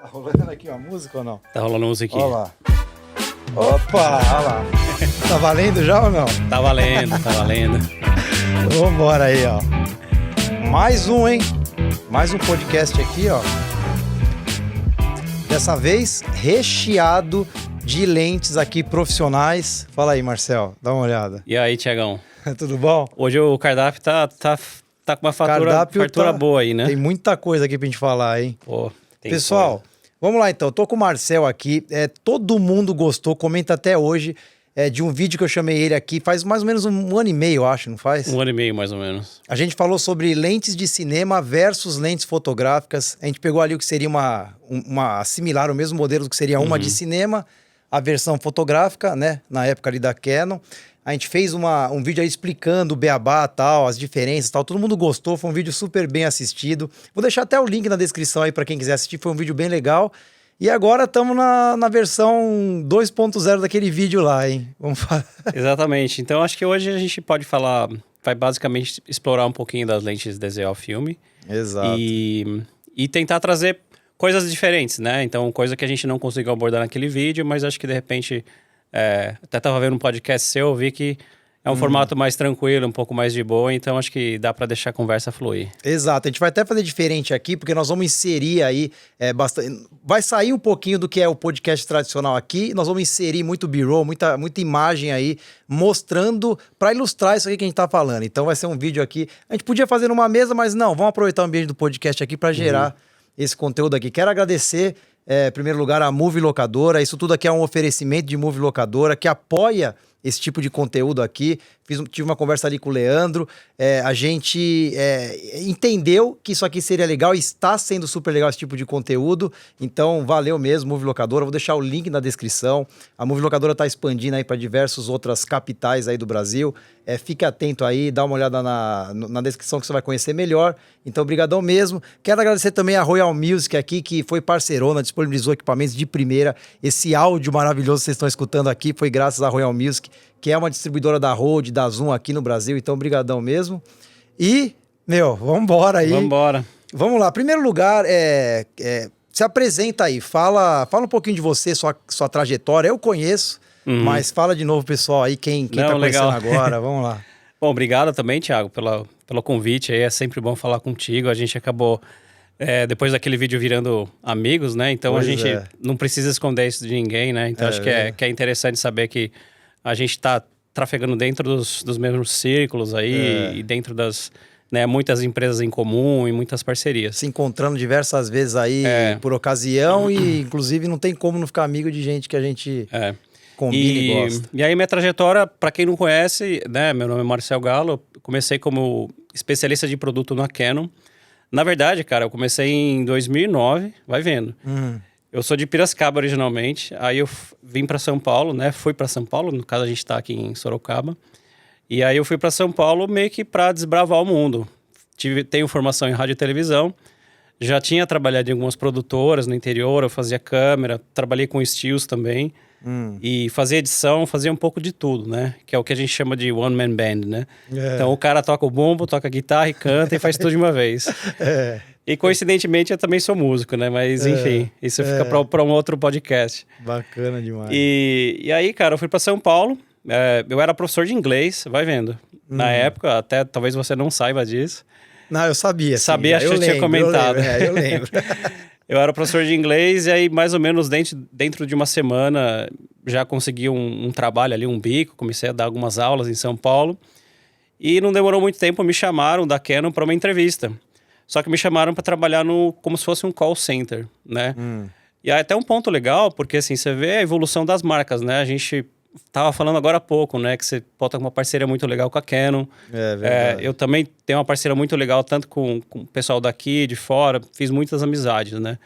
Tá rolando aqui uma música ou não? Tá rolando música aqui. Olha lá. Opa, olha lá. Tá valendo já ou não? Tá valendo, tá valendo. Vambora aí, ó. Mais um, hein? Mais um podcast aqui, ó. Dessa vez recheado de lentes aqui profissionais. Fala aí, Marcel, dá uma olhada. E aí, Tiagão? Tudo bom? Hoje o cardápio tá com uma fartura boa aí, né? Tem muita coisa aqui pra gente falar, hein? Pô, tem Pessoal, coisa. vamos lá então. Tô com o Marcel aqui. Todo mundo gostou, comenta até hoje de um vídeo que eu chamei ele aqui. Faz mais ou menos um ano e meio, eu acho, não faz? 1 ano e meio, mais ou menos. A gente falou sobre lentes de cinema versus lentes fotográficas. A gente pegou ali o que seria uma similar, o mesmo modelo do que seria uma de cinema, a versão fotográfica, né? Na época ali da Canon. A gente fez um vídeo aí explicando o beabá, tal, as diferenças, tal. Todo mundo gostou, foi um vídeo super bem assistido. Vou deixar até o link na descrição aí para quem quiser assistir, foi um vídeo bem legal. E agora estamos na versão 2.0 daquele vídeo lá, hein? Vamos falar. Exatamente. Então, acho que hoje a gente pode falar, vai basicamente explorar um pouquinho das lentes DZO filme. Exato. E tentar trazer coisas diferentes, né? Então, coisa que a gente não conseguiu abordar naquele vídeo, mas acho que de repente... até estava vendo um podcast seu, eu vi que é um formato mais tranquilo, um pouco mais de boa, então acho que dá para deixar a conversa fluir. Exato, a gente vai até fazer diferente aqui, porque nós vamos inserir aí bastante... Vai sair um pouquinho do que é o podcast tradicional aqui, nós vamos inserir muito B-roll, muita imagem aí, mostrando para ilustrar isso aqui que a gente tá falando. Então vai ser um vídeo aqui, a gente podia fazer numa mesa, mas não, vamos aproveitar o ambiente do podcast aqui para gerar esse conteúdo aqui. Quero agradecer... em primeiro lugar, a Movie Locadora. Isso tudo aqui é um oferecimento de Movie Locadora que apoia esse tipo de conteúdo aqui. Tive uma conversa ali com o Leandro. A gente entendeu que isso aqui seria legal e está sendo super legal esse tipo de conteúdo. Então, valeu mesmo, Movie Locadora. Vou deixar o link na descrição. A Movie Locadora está expandindo aí para diversas outras capitais aí do Brasil. Fique atento aí, dá uma olhada na descrição que você vai conhecer melhor. Então, brigadão mesmo. Quero agradecer também a Royal Music aqui, que foi parceirona, disponibilizou equipamentos de primeira. Esse áudio maravilhoso que vocês estão escutando aqui foi graças à Royal Music, que é uma distribuidora da Rode, da Zoom aqui no Brasil. Então, brigadão mesmo. E, vambora aí. Vambora. Vamos lá. Primeiro lugar, se apresenta aí. Fala um pouquinho de você, sua trajetória. Eu conheço. Mas fala de novo, pessoal, aí, quem tá conhecendo agora, vamos lá. Bom, obrigado também, Thiago, pelo convite aí, é sempre bom falar contigo. A gente acabou, depois daquele vídeo, virando amigos, né? Então Pois a gente não precisa esconder isso de ninguém, né? Então acho que é interessante saber que a gente tá trafegando dentro dos mesmos círculos aí e dentro das... Né, muitas empresas em comum e muitas parcerias. Se encontrando diversas vezes aí por ocasião e, inclusive, não tem como não ficar amigo de gente que a gente... combina e gosta. E aí minha trajetória, para quem não conhece, né, meu nome é Marcel Galo, comecei como especialista de produto na Canon. Na verdade, cara, eu comecei em 2009, vai vendo. Eu sou de Piracicaba originalmente, aí eu vim para São Paulo, né, fui para São Paulo, no caso a gente tá aqui em Sorocaba. E aí eu fui para São Paulo meio que para desbravar o mundo. Tenho formação em rádio e televisão, já tinha trabalhado em algumas produtoras no interior, eu fazia câmera, trabalhei com stills também. E fazia edição, fazia um pouco de tudo, né? Que é o que a gente chama de one man band, né? Então o cara toca o bumbo, toca a guitarra e canta e faz tudo de uma vez. E coincidentemente eu também sou músico, né? Mas enfim, isso fica para um outro podcast. Bacana demais. E aí, cara, eu fui para São Paulo. Eu era professor de inglês, vai vendo. Na época, até talvez você não saiba disso. Não, eu sabia. Sabia, acho que eu tinha comentado. Eu lembro. Eu era professor de inglês e aí mais ou menos dentro de uma semana já consegui um trabalho ali, um bico. Comecei a dar algumas aulas em São Paulo. E não demorou muito tempo, me chamaram da Canon para uma entrevista. Só que me chamaram para trabalhar como se fosse um call center, né? E aí até um ponto legal, porque assim, você vê a evolução das marcas, né? A gente tava falando agora há pouco, né? Que você pode ter uma parceria muito legal com a Canon. Verdade. Eu também tenho uma parceria muito legal, tanto com o pessoal daqui, de fora. Fiz muitas amizades, né?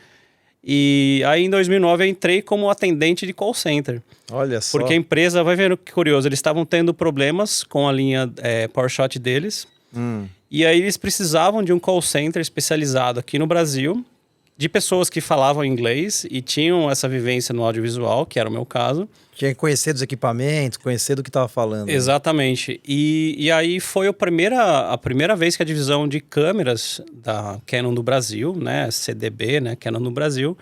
E aí, em 2009, eu entrei como atendente de call center. Olha só. Porque a empresa, vai vendo que curioso, eles estavam tendo problemas com a linha PowerShot deles. E aí, eles precisavam de um call center especializado aqui no Brasil, de pessoas que falavam inglês e tinham essa vivência no audiovisual, que era o meu caso. Tinha que conhecer dos equipamentos, conhecer do que estava falando. Exatamente. Né? E aí foi a primeira vez que a divisão de câmeras da Canon do Brasil, né, CDB, né, Canon no Brasil,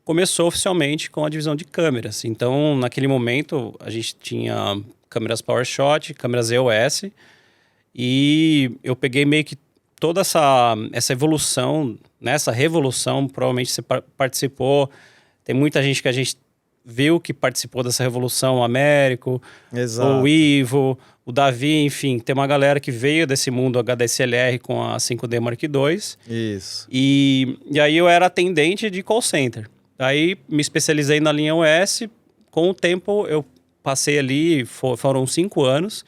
começou oficialmente com a divisão de câmeras. Então, naquele momento, a gente tinha câmeras PowerShot, câmeras EOS, e eu peguei meio que toda essa evolução, nessa revolução, provavelmente você participou. Tem muita gente que a gente viu que participou dessa revolução, o Américo, Exato. o Ivo, o Davi, enfim. Tem uma galera que veio desse mundo HDSLR com a 5D Mark II. Isso. E aí eu era atendente de call center. Aí me especializei na linha OS. Com o tempo eu passei ali, foram 5 anos.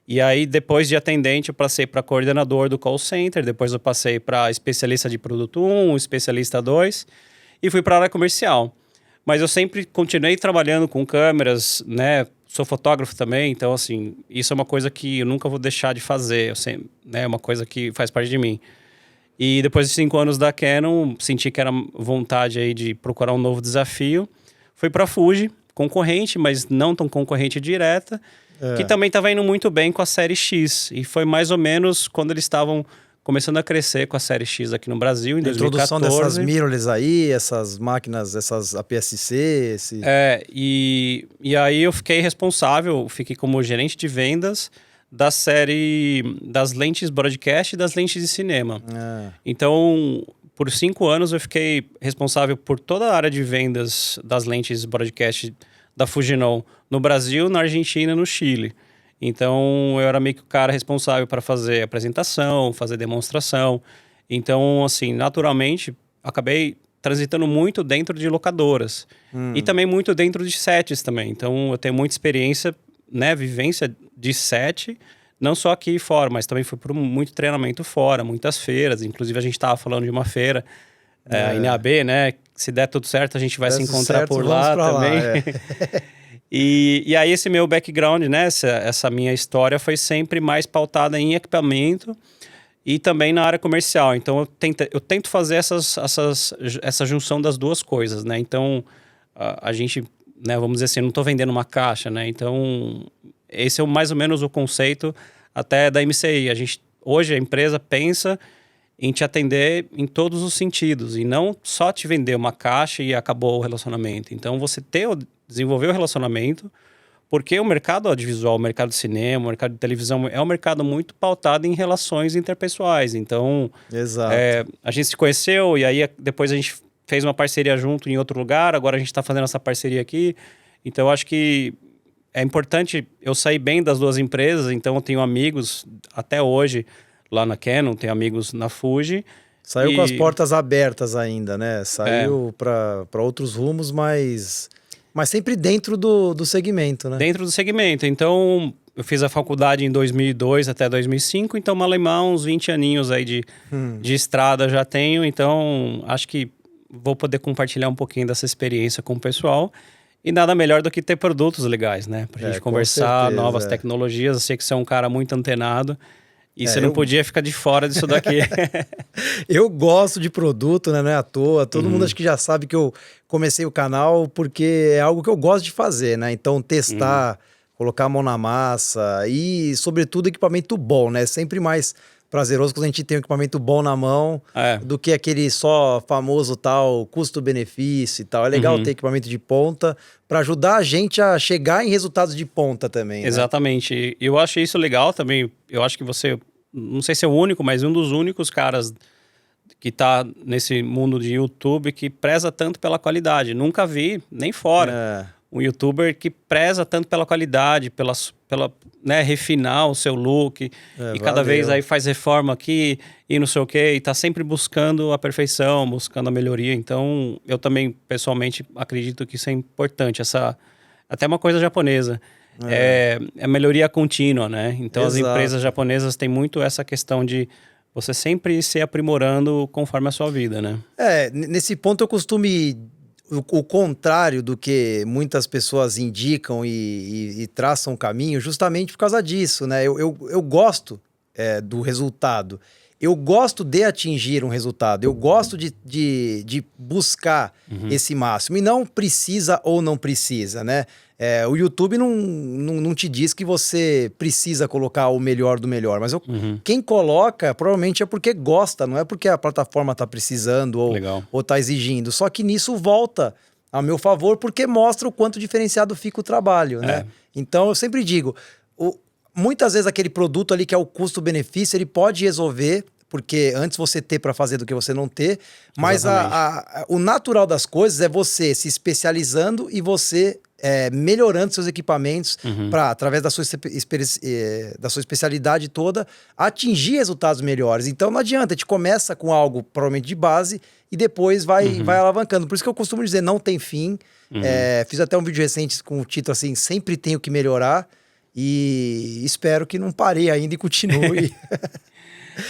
E aí, depois de atendente, eu passei para coordenador do call center, depois eu passei para especialista de produto 1, especialista 2, e fui para a área comercial. Mas eu sempre continuei trabalhando com câmeras, né? Sou fotógrafo também, então, assim, isso é uma coisa que eu nunca vou deixar de fazer, né? É uma coisa que faz parte de mim. E depois de 5 anos da Canon, senti que era vontade aí de procurar um novo desafio. Fui para a Fuji, concorrente, mas não tão concorrente direta, que também estava indo muito bem com a série X. E foi mais ou menos quando eles estavam começando a crescer com a série X aqui no Brasil, em 2014. A introdução dessas mirrorless aí, essas máquinas, essas APS-C... E aí eu fiquei responsável, fiquei como gerente de vendas da série das lentes broadcast e das lentes de cinema. Então, por 5 anos eu fiquei responsável por toda a área de vendas das lentes broadcast da Fujinon no Brasil, na Argentina e no Chile. Então, eu era meio que o cara responsável para fazer apresentação, fazer demonstração. Então, assim, naturalmente, acabei transitando muito dentro de locadoras. E também muito dentro de sets também. Então, eu tenho muita experiência, né, vivência de set, não só aqui e fora, mas também fui por muito treinamento fora, muitas feiras. Inclusive, a gente estava falando de uma feira, a NAB, né? Se der tudo certo, a gente vai se encontrar por lá também. E aí esse meu background, né, essa minha história foi sempre mais pautada em equipamento e também na área comercial. Então eu tento fazer essa junção das duas coisas, né? Então a gente, né, vamos dizer assim, eu não estou vendendo uma caixa, né? Então esse é mais ou menos o conceito até da MCI. Hoje a empresa pensa em te atender em todos os sentidos e não só te vender uma caixa e acabou o relacionamento. Então você desenvolver o relacionamento, porque o mercado audiovisual, o mercado de cinema, o mercado de televisão é um mercado muito pautado em relações interpessoais. Então, a gente se conheceu e aí depois a gente fez uma parceria junto em outro lugar, agora a gente está fazendo essa parceria aqui. Então, eu acho que é importante eu sair bem das duas empresas. Então, eu tenho amigos até hoje lá na Canon, tenho amigos na Fuji. Saiu com as portas abertas ainda, né? Saiu para outros rumos, mas sempre dentro do segmento, né? Dentro do segmento. Então, eu fiz a faculdade em 2002 até 2005, então, malemar, uns 20 aninhos aí de estrada já tenho. Então, acho que vou poder compartilhar um pouquinho dessa experiência com o pessoal. E nada melhor do que ter produtos legais, né? Pra gente conversar, novas tecnologias. Eu sei que você é um cara muito antenado. E você não podia ficar de fora disso daqui. Eu gosto de produto, né? Não é à toa. Todo mundo acho que já sabe que eu comecei o canal porque é algo que eu gosto de fazer, né? Então, testar, colocar a mão na massa e, sobretudo, equipamento bom, né? Sempre mais prazeroso quando a gente tem um equipamento bom na mão do que aquele só famoso tal custo-benefício e tal. É legal ter equipamento de ponta para ajudar a gente a chegar em resultados de ponta também, né? Exatamente. Eu acho isso legal também. Eu acho que você, não sei se é o único, mas um dos únicos caras que tá nesse mundo de YouTube que preza tanto pela qualidade. Nunca vi, nem fora, um youtuber que preza tanto pela qualidade, pela né, refinar o seu look, e cada vez aí faz reforma aqui e não sei o que, e tá sempre buscando a perfeição, buscando a melhoria. Então, eu também, pessoalmente, acredito que isso é importante, até uma coisa japonesa, é a melhoria contínua, né? Então, as empresas japonesas têm muito essa questão de você sempre se aprimorando conforme a sua vida, né? Nesse ponto eu costumo o contrário do que muitas pessoas indicam e traçam o caminho justamente por causa disso, né? Eu gosto do resultado. eu gosto de atingir um resultado, eu gosto de buscar esse máximo, e não precisa ou não precisa, né? O YouTube não te diz que você precisa colocar o melhor do melhor, mas quem coloca provavelmente é porque gosta, não é porque a plataforma está precisando ou está exigindo. Só que nisso volta a meu favor, porque mostra o quanto diferenciado fica o trabalho, né? Então eu sempre digo, muitas vezes aquele produto ali que é o custo-benefício, ele pode resolver, porque antes você ter para fazer do que você não ter, mas o natural das coisas é você se especializando e você melhorando seus equipamentos para, através da sua especialidade toda, atingir resultados melhores. Então não adianta, a gente começa com algo provavelmente de base e depois vai alavancando. Por isso que eu costumo dizer, não tem fim. Fiz até um vídeo recente com o título assim, sempre tenho que melhorar, e espero que não parei ainda e continue.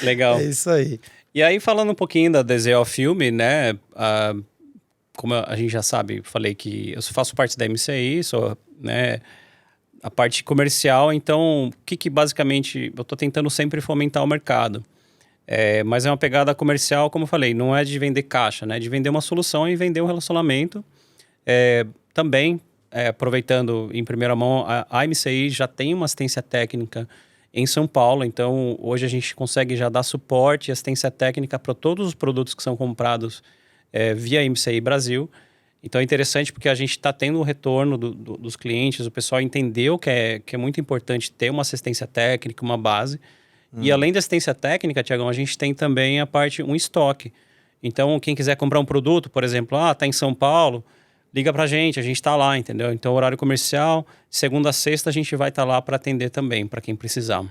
Legal. É isso aí. E aí, falando um pouquinho da DZO Filme, né? Como a gente já sabe, falei que eu faço parte da MCI, sou, né, a parte comercial, então o que basicamente eu estou tentando sempre fomentar o mercado. Mas é uma pegada comercial, como eu falei, não é de vender caixa, né? De vender uma solução e vender um relacionamento. Também, aproveitando em primeira mão, a MCI já tem uma assistência técnica em São Paulo, então hoje a gente consegue já dar suporte e assistência técnica para todos os produtos que são comprados via MCI Brasil. Então é interessante porque a gente está tendo o retorno dos clientes, o pessoal entendeu que é muito importante ter uma assistência técnica, uma base. E além da assistência técnica, Tiagão, a gente tem também a parte, um estoque. Então quem quiser comprar um produto, por exemplo, está em São Paulo, liga pra gente está lá, entendeu? Então horário comercial, segunda a sexta a gente vai estar lá para atender também, para quem precisar.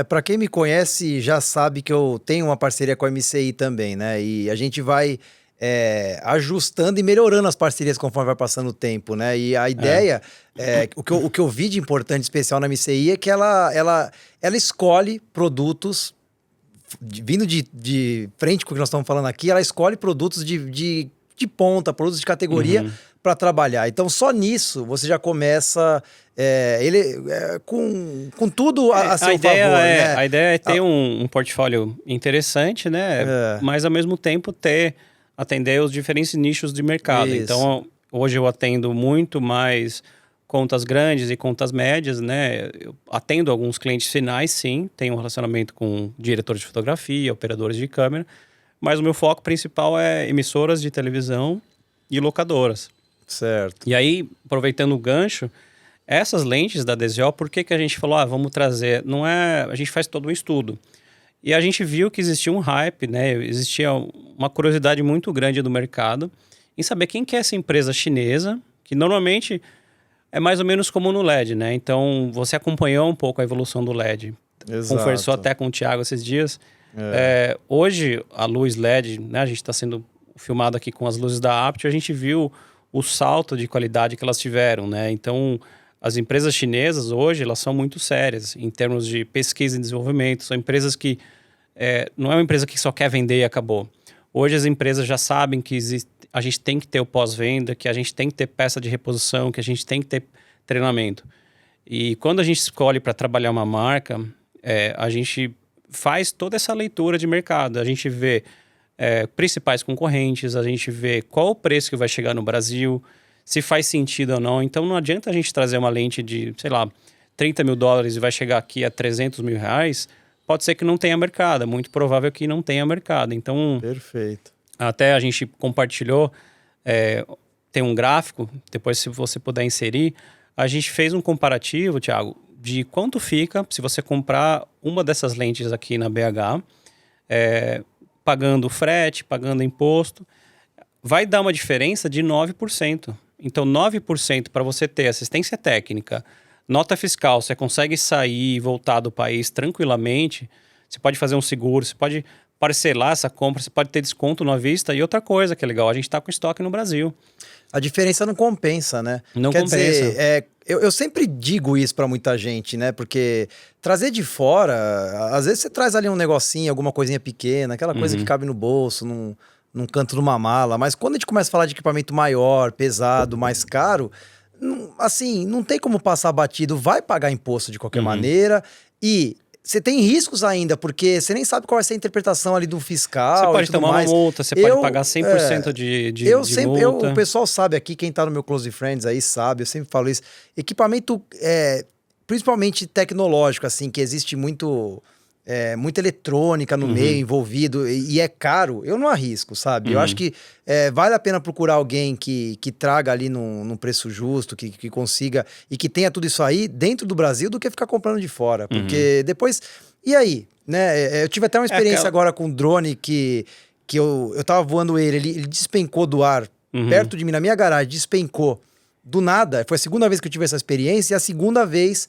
Para quem me conhece já sabe que eu tenho uma parceria com a MCI também, né? E a gente vai ajustando e melhorando as parcerias conforme vai passando o tempo, né? E a ideia, o que eu vi de importante especial na MCI é que ela escolhe produtos, vindo de frente com o que nós estamos falando aqui, ela escolhe produtos de ponta, produtos de categoria para trabalhar. Então, só nisso você já começa com tudo a seu favor. Né? A ideia é ter um portfólio interessante, né? Mas, ao mesmo tempo, atender os diferentes nichos de mercado. Isso. Então, hoje eu atendo muito mais contas grandes e contas médias, né? Eu atendo alguns clientes finais, sim. Tenho um relacionamento com diretores de fotografia, operadores de câmera. Mas o meu foco principal é emissoras de televisão e locadoras. Certo. E aí, aproveitando o gancho, essas lentes da DZO, por que a gente falou, vamos trazer? Não é... A gente faz todo um estudo. E a gente viu que existia um hype, né? Existia uma curiosidade muito grande do mercado em saber quem que é essa empresa chinesa, que normalmente é mais ou menos como no LED, né? Então, você acompanhou um pouco a evolução do LED. Exato. Conversou até com o Thiago esses dias. Hoje, a luz LED, né? A gente está sendo filmado aqui com as luzes da Aptio, a gente viu o salto de qualidade que elas tiveram, né? Então, as empresas chinesas hoje, elas são muito sérias em termos de pesquisa e desenvolvimento. São empresas que... não é uma empresa que só quer vender e acabou. Hoje as empresas já sabem que a gente tem que ter o pós-venda, que a gente tem que ter peça de reposição, que a gente tem que ter treinamento. E quando a gente escolhe para trabalhar uma marca, a gente faz toda essa leitura de mercado. A gente vê principais concorrentes, a gente vê qual o preço que vai chegar no Brasil, se faz sentido ou não. Então não adianta a gente trazer uma lente de, sei lá, $30.000 e vai chegar aqui a R$300.000. Pode ser que não tenha mercado, é muito provável que não tenha mercado. Então, perfeito. Até a gente compartilhou, tem um gráfico, depois se você puder inserir, a gente fez um comparativo, Thiago, de quanto fica se você comprar uma dessas lentes aqui na BH, pagando frete, pagando imposto, vai dar uma diferença de 9%. Então, 9% para você ter assistência técnica, nota fiscal, você consegue sair e voltar do país tranquilamente, você pode fazer um seguro, você pode parcelar essa compra, você pode ter desconto na vista. E outra coisa que é legal, a gente está com estoque no Brasil. A diferença não compensa, né? Não Quer compensa. Dizer, eu sempre digo isso para muita gente, né? Porque trazer de fora, às vezes você traz ali um negocinho, alguma coisinha pequena, aquela coisa que cabe no bolso, num canto de uma mala. Mas quando a gente começa a falar de equipamento maior, pesado, mais caro, assim, não tem como passar batido. Vai pagar imposto de qualquer maneira. E você tem riscos ainda, porque você nem sabe qual vai ser a interpretação ali do fiscal. Você pode tomar mais. uma multa, você pode pagar 100% de multa. O pessoal sabe aqui, quem tá no meu Close Friends aí sabe, eu sempre falo isso. Equipamento, principalmente tecnológico, assim, que existe muita eletrônica no meio envolvido e é caro, eu não arrisco, sabe? Eu acho que vale a pena procurar alguém que traga ali num preço justo, que consiga e que tenha tudo isso aí dentro do Brasil do que ficar comprando de fora. Porque depois... E aí? Né? Eu tive até uma experiência agora com um drone que eu tava voando ele despencou do ar perto de mim, na minha garagem, despencou do nada. Foi a segunda vez que eu tive essa experiência e a segunda vez...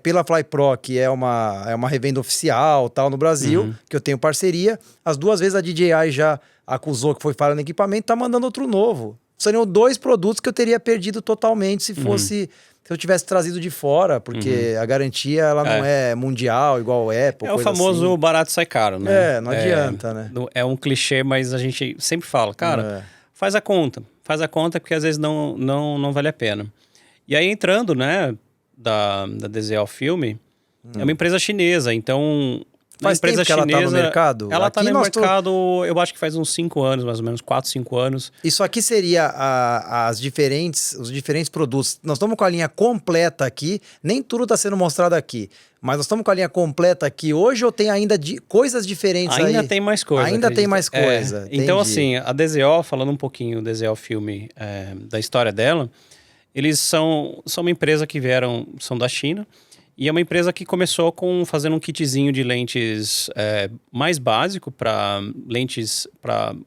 pela FlyPro, que é uma revenda oficial tal no Brasil, que eu tenho parceria. As 2 vezes a DJI já acusou que foi falha no equipamento, tá mandando outro novo. Seriam 2 produtos que eu teria perdido totalmente se eu tivesse trazido de fora, porque a garantia ela não é mundial, igual a Apple. É o famoso assim. Barato sai caro, né? Não adianta, né? É um clichê, mas a gente sempre fala, cara, faz a conta porque às vezes não vale a pena. E aí entrando, né, da DZO Filme, é uma empresa chinesa, então... Faz tempo que ela tá no mercado? Ela tá no mercado, eu acho que faz uns 5 anos, mais ou menos, 4, 5 anos. Isso aqui seria os diferentes produtos. Nós estamos com a linha completa aqui, nem tudo está sendo mostrado aqui, mas nós estamos com a linha completa aqui hoje ou tem ainda coisas diferentes aí? Ainda tem mais coisa. Ainda tem mais coisa. Então, assim, a DZO, falando um pouquinho do DZO Filme, da história dela, eles são uma empresa que são da China, e é uma empresa que começou fazendo um kitzinho de lentes mais básico para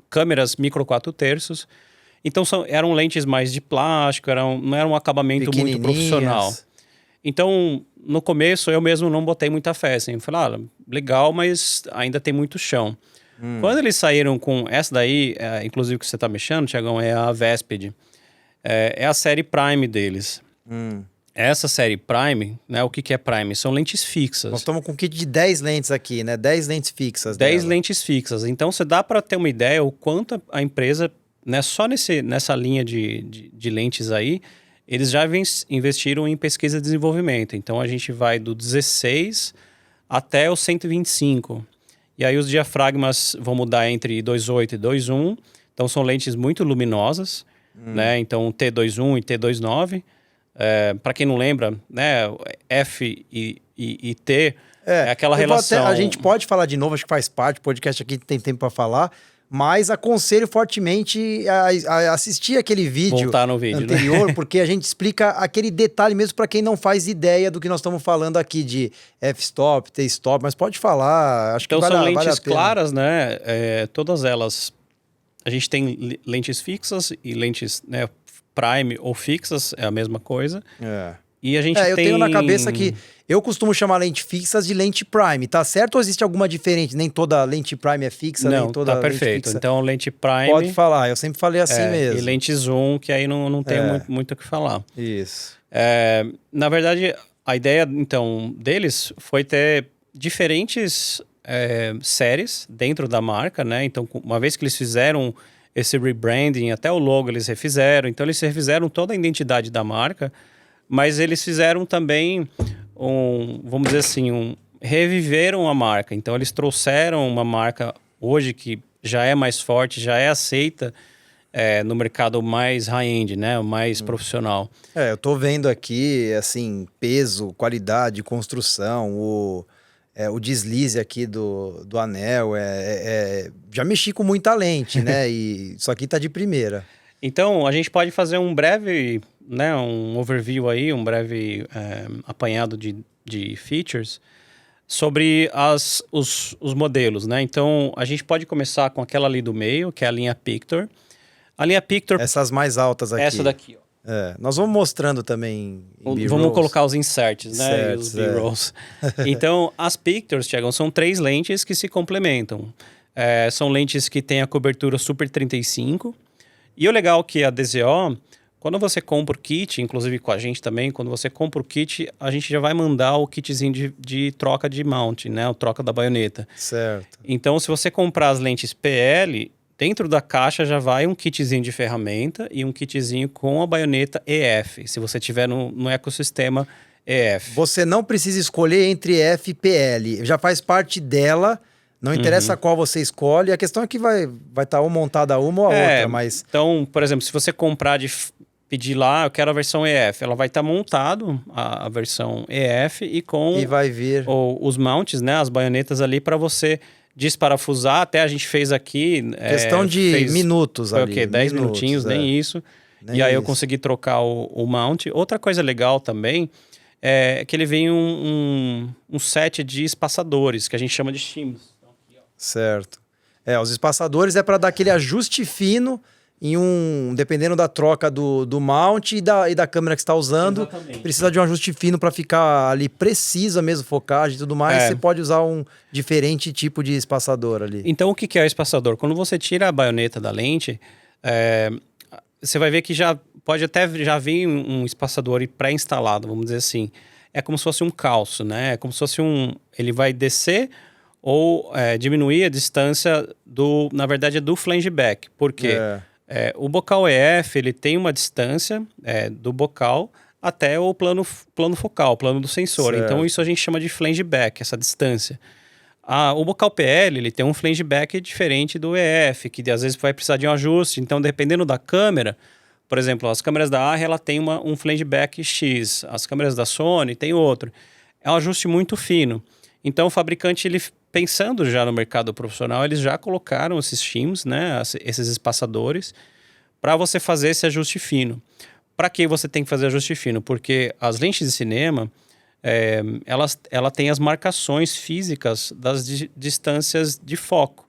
câmeras micro 4/3. Então eram lentes mais de plástico, não era um acabamento muito profissional. Então, no começo, eu mesmo não botei muita fé. Assim, eu falei, legal, mas ainda tem muito chão. Quando eles saíram com essa daí, inclusive que você está mexendo, Thiagão, é a Vespid. É a série Prime deles. Essa série Prime, né? O que é Prime? São lentes fixas. Nós estamos com um kit de 10 lentes aqui, né? 10 lentes fixas. 10 lentes fixas. Então, você dá para ter uma ideia o quanto a empresa, né, só nessa linha de lentes aí, eles já investiram em pesquisa e desenvolvimento. Então, a gente vai do 16 até o 125. E aí, os diafragmas vão mudar entre 2.8 e 2.1. Então, são lentes muito luminosas, né? Então, T2.1 e T2.9. Para quem não lembra, né, F e T é aquela relação. A gente pode falar de novo, acho que faz parte, o podcast aqui tem tempo para falar, mas aconselho fortemente a assistir aquele vídeo, voltar no vídeo anterior, né? Porque a gente explica aquele detalhe mesmo para quem não faz ideia do que nós estamos falando aqui de f-stop, t-stop, mas pode falar, acho então, que são lentes claras, né? Todas elas, a gente tem lentes fixas e lentes, né, Prime ou fixas, é a mesma coisa. E a gente eu tenho na cabeça que eu costumo chamar lente fixas de lente Prime, tá certo? Ou existe alguma diferente? Nem toda lente Prime é fixa, não, nem toda tá perfeito. Fixa. Então, lente Prime... Pode falar, eu sempre falei assim mesmo. E lente zoom, que aí não tem muito o que falar. Isso. Na verdade, a ideia, então, deles foi ter diferentes séries dentro da marca, né? Então, uma vez que eles fizeram esse rebranding, até o logo eles refizeram. Então, eles refizeram toda a identidade da marca, mas eles fizeram também vamos dizer assim, reviveram a marca. Então, eles trouxeram uma marca hoje que já é mais forte, já é aceita no mercado mais high-end, né? O mais profissional. Eu tô vendo aqui, assim, peso, qualidade, construção, o deslize aqui do anel, já mexi com muita lente, né? E isso aqui tá de primeira. Então, a gente pode fazer um breve, né, um overview aí, um breve apanhado de features sobre os modelos, né? Então, a gente pode começar com aquela ali do meio, que é a linha Pictor. A linha Pictor... Essas mais altas aqui. Essa daqui, ó. Nós vamos mostrando também vamos colocar os inserts, né? E os B-rolls. Então, as Pictors, Thiago, são 3 lentes que se complementam. São lentes que têm a cobertura Super 35. E o legal é que a DZO, quando você compra o kit, inclusive com a gente também, quando você compra o kit, a gente já vai mandar o kitzinho de troca de mount, né? O troca da baioneta. Certo. Então, se você comprar as lentes PL... Dentro da caixa já vai um kitzinho de ferramenta e um kitzinho com a baioneta EF, se você tiver no ecossistema EF. Você não precisa escolher entre EF e PL. Já faz parte dela. Não interessa qual você escolhe. A questão é que vai estar ou montada uma ou a outra, mas... Então, por exemplo, se você comprar pedir lá, eu quero a versão EF, ela vai estar montado a versão EF e com E vai vir... os mounts, né? As baionetas ali para você desparafusar. Até a gente fez aqui... Questão de minutos foi ali. o quê? 10 minutinhos, nem isso. Nem e aí eu consegui trocar o mount. Outra coisa legal também é que ele vem um set de espaçadores, que a gente chama de shims. Certo. Os espaçadores é para dar aquele ajuste fino dependendo da troca do mount e da câmera que você está usando. Exatamente. Precisa de um ajuste fino para ficar ali precisa mesmo, focagem e tudo mais. Você pode usar um diferente tipo de espaçador ali. Então, o que é o espaçador? Quando você tira a baioneta da lente, você vai ver que pode até já vir um espaçador pré-instalado, vamos dizer assim. É como se fosse um calço, né? É como se fosse ele vai descer ou diminuir a distância na verdade, do flange back. Por quê? O bocal EF, ele tem uma distância do bocal até o plano focal, o plano do sensor. Certo. Então, isso a gente chama de flange back, essa distância. O bocal PL, ele tem um flange back diferente do EF, que às vezes vai precisar de um ajuste. Então, dependendo da câmera, por exemplo, as câmeras da Arri, ela tem um flange back X. As câmeras da Sony tem outro. É um ajuste muito fino. Então, o fabricante, ele pensando já no mercado profissional, eles já colocaram esses shims, né, esses espaçadores, para você fazer esse ajuste fino. Para que você tem que fazer ajuste fino? Porque as lentes de cinema, ela tem as marcações físicas das distâncias de foco.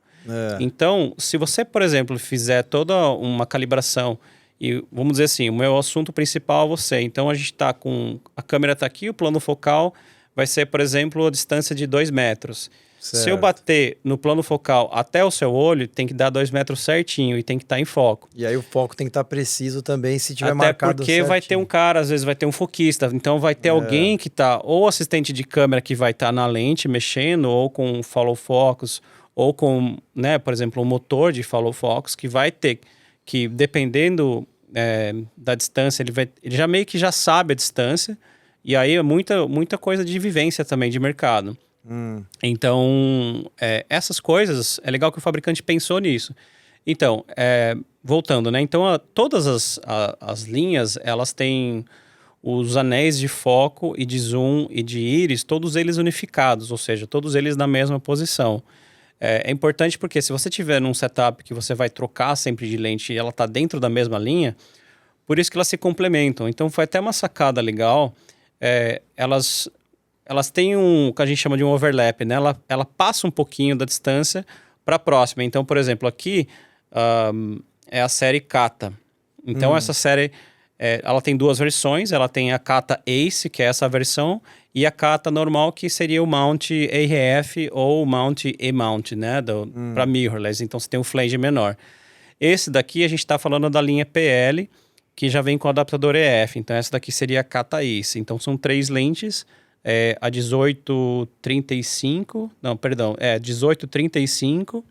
Então, se você, por exemplo, fizer toda uma calibração, e vamos dizer assim, o meu assunto principal é você. Então, a gente está com... A câmera está aqui, o plano focal vai ser, por exemplo, a distância de 2 metros. Certo. Se eu bater no plano focal até o seu olho, tem que dar 2 metros certinho e tem que estar em foco. E aí o foco tem que estar preciso também, se tiver até marcado porque certinho. Vai ter um cara, às vezes vai ter um foquista, então vai ter alguém que está, ou assistente de câmera que vai estar na lente mexendo, ou com follow focus, ou com, né, por exemplo, um motor de follow focus, que vai ter que, dependendo da distância, ele já meio que já sabe a distância, e aí é muita coisa de vivência também, de mercado. Então, essas coisas, é legal que o fabricante pensou nisso. Então, voltando, né? Então, todas as linhas, elas têm os anéis de foco e de zoom e de íris, todos eles unificados, ou seja, todos eles na mesma posição. É importante porque se você tiver num setup que você vai trocar sempre de lente e ela está dentro da mesma linha, por isso que elas se complementam. Então, foi até uma sacada legal. Elas têm o que a gente chama de um overlap, né? Ela passa um pouquinho da distância para a próxima. Então, por exemplo, aqui é a série Kata. Então, essa série, ela tem duas versões. Ela tem a Kata Ace, que é essa versão, e a Kata normal, que seria o mount ARF ou o mount E-mount, né? Para mirrorless. Então, você tem um flange menor. Esse daqui, a gente está falando da linha PL, que já vem com o adaptador EF. Então, essa daqui seria a Kata Ace. Então, são 3 lentes... a 1835, não, perdão, 1835,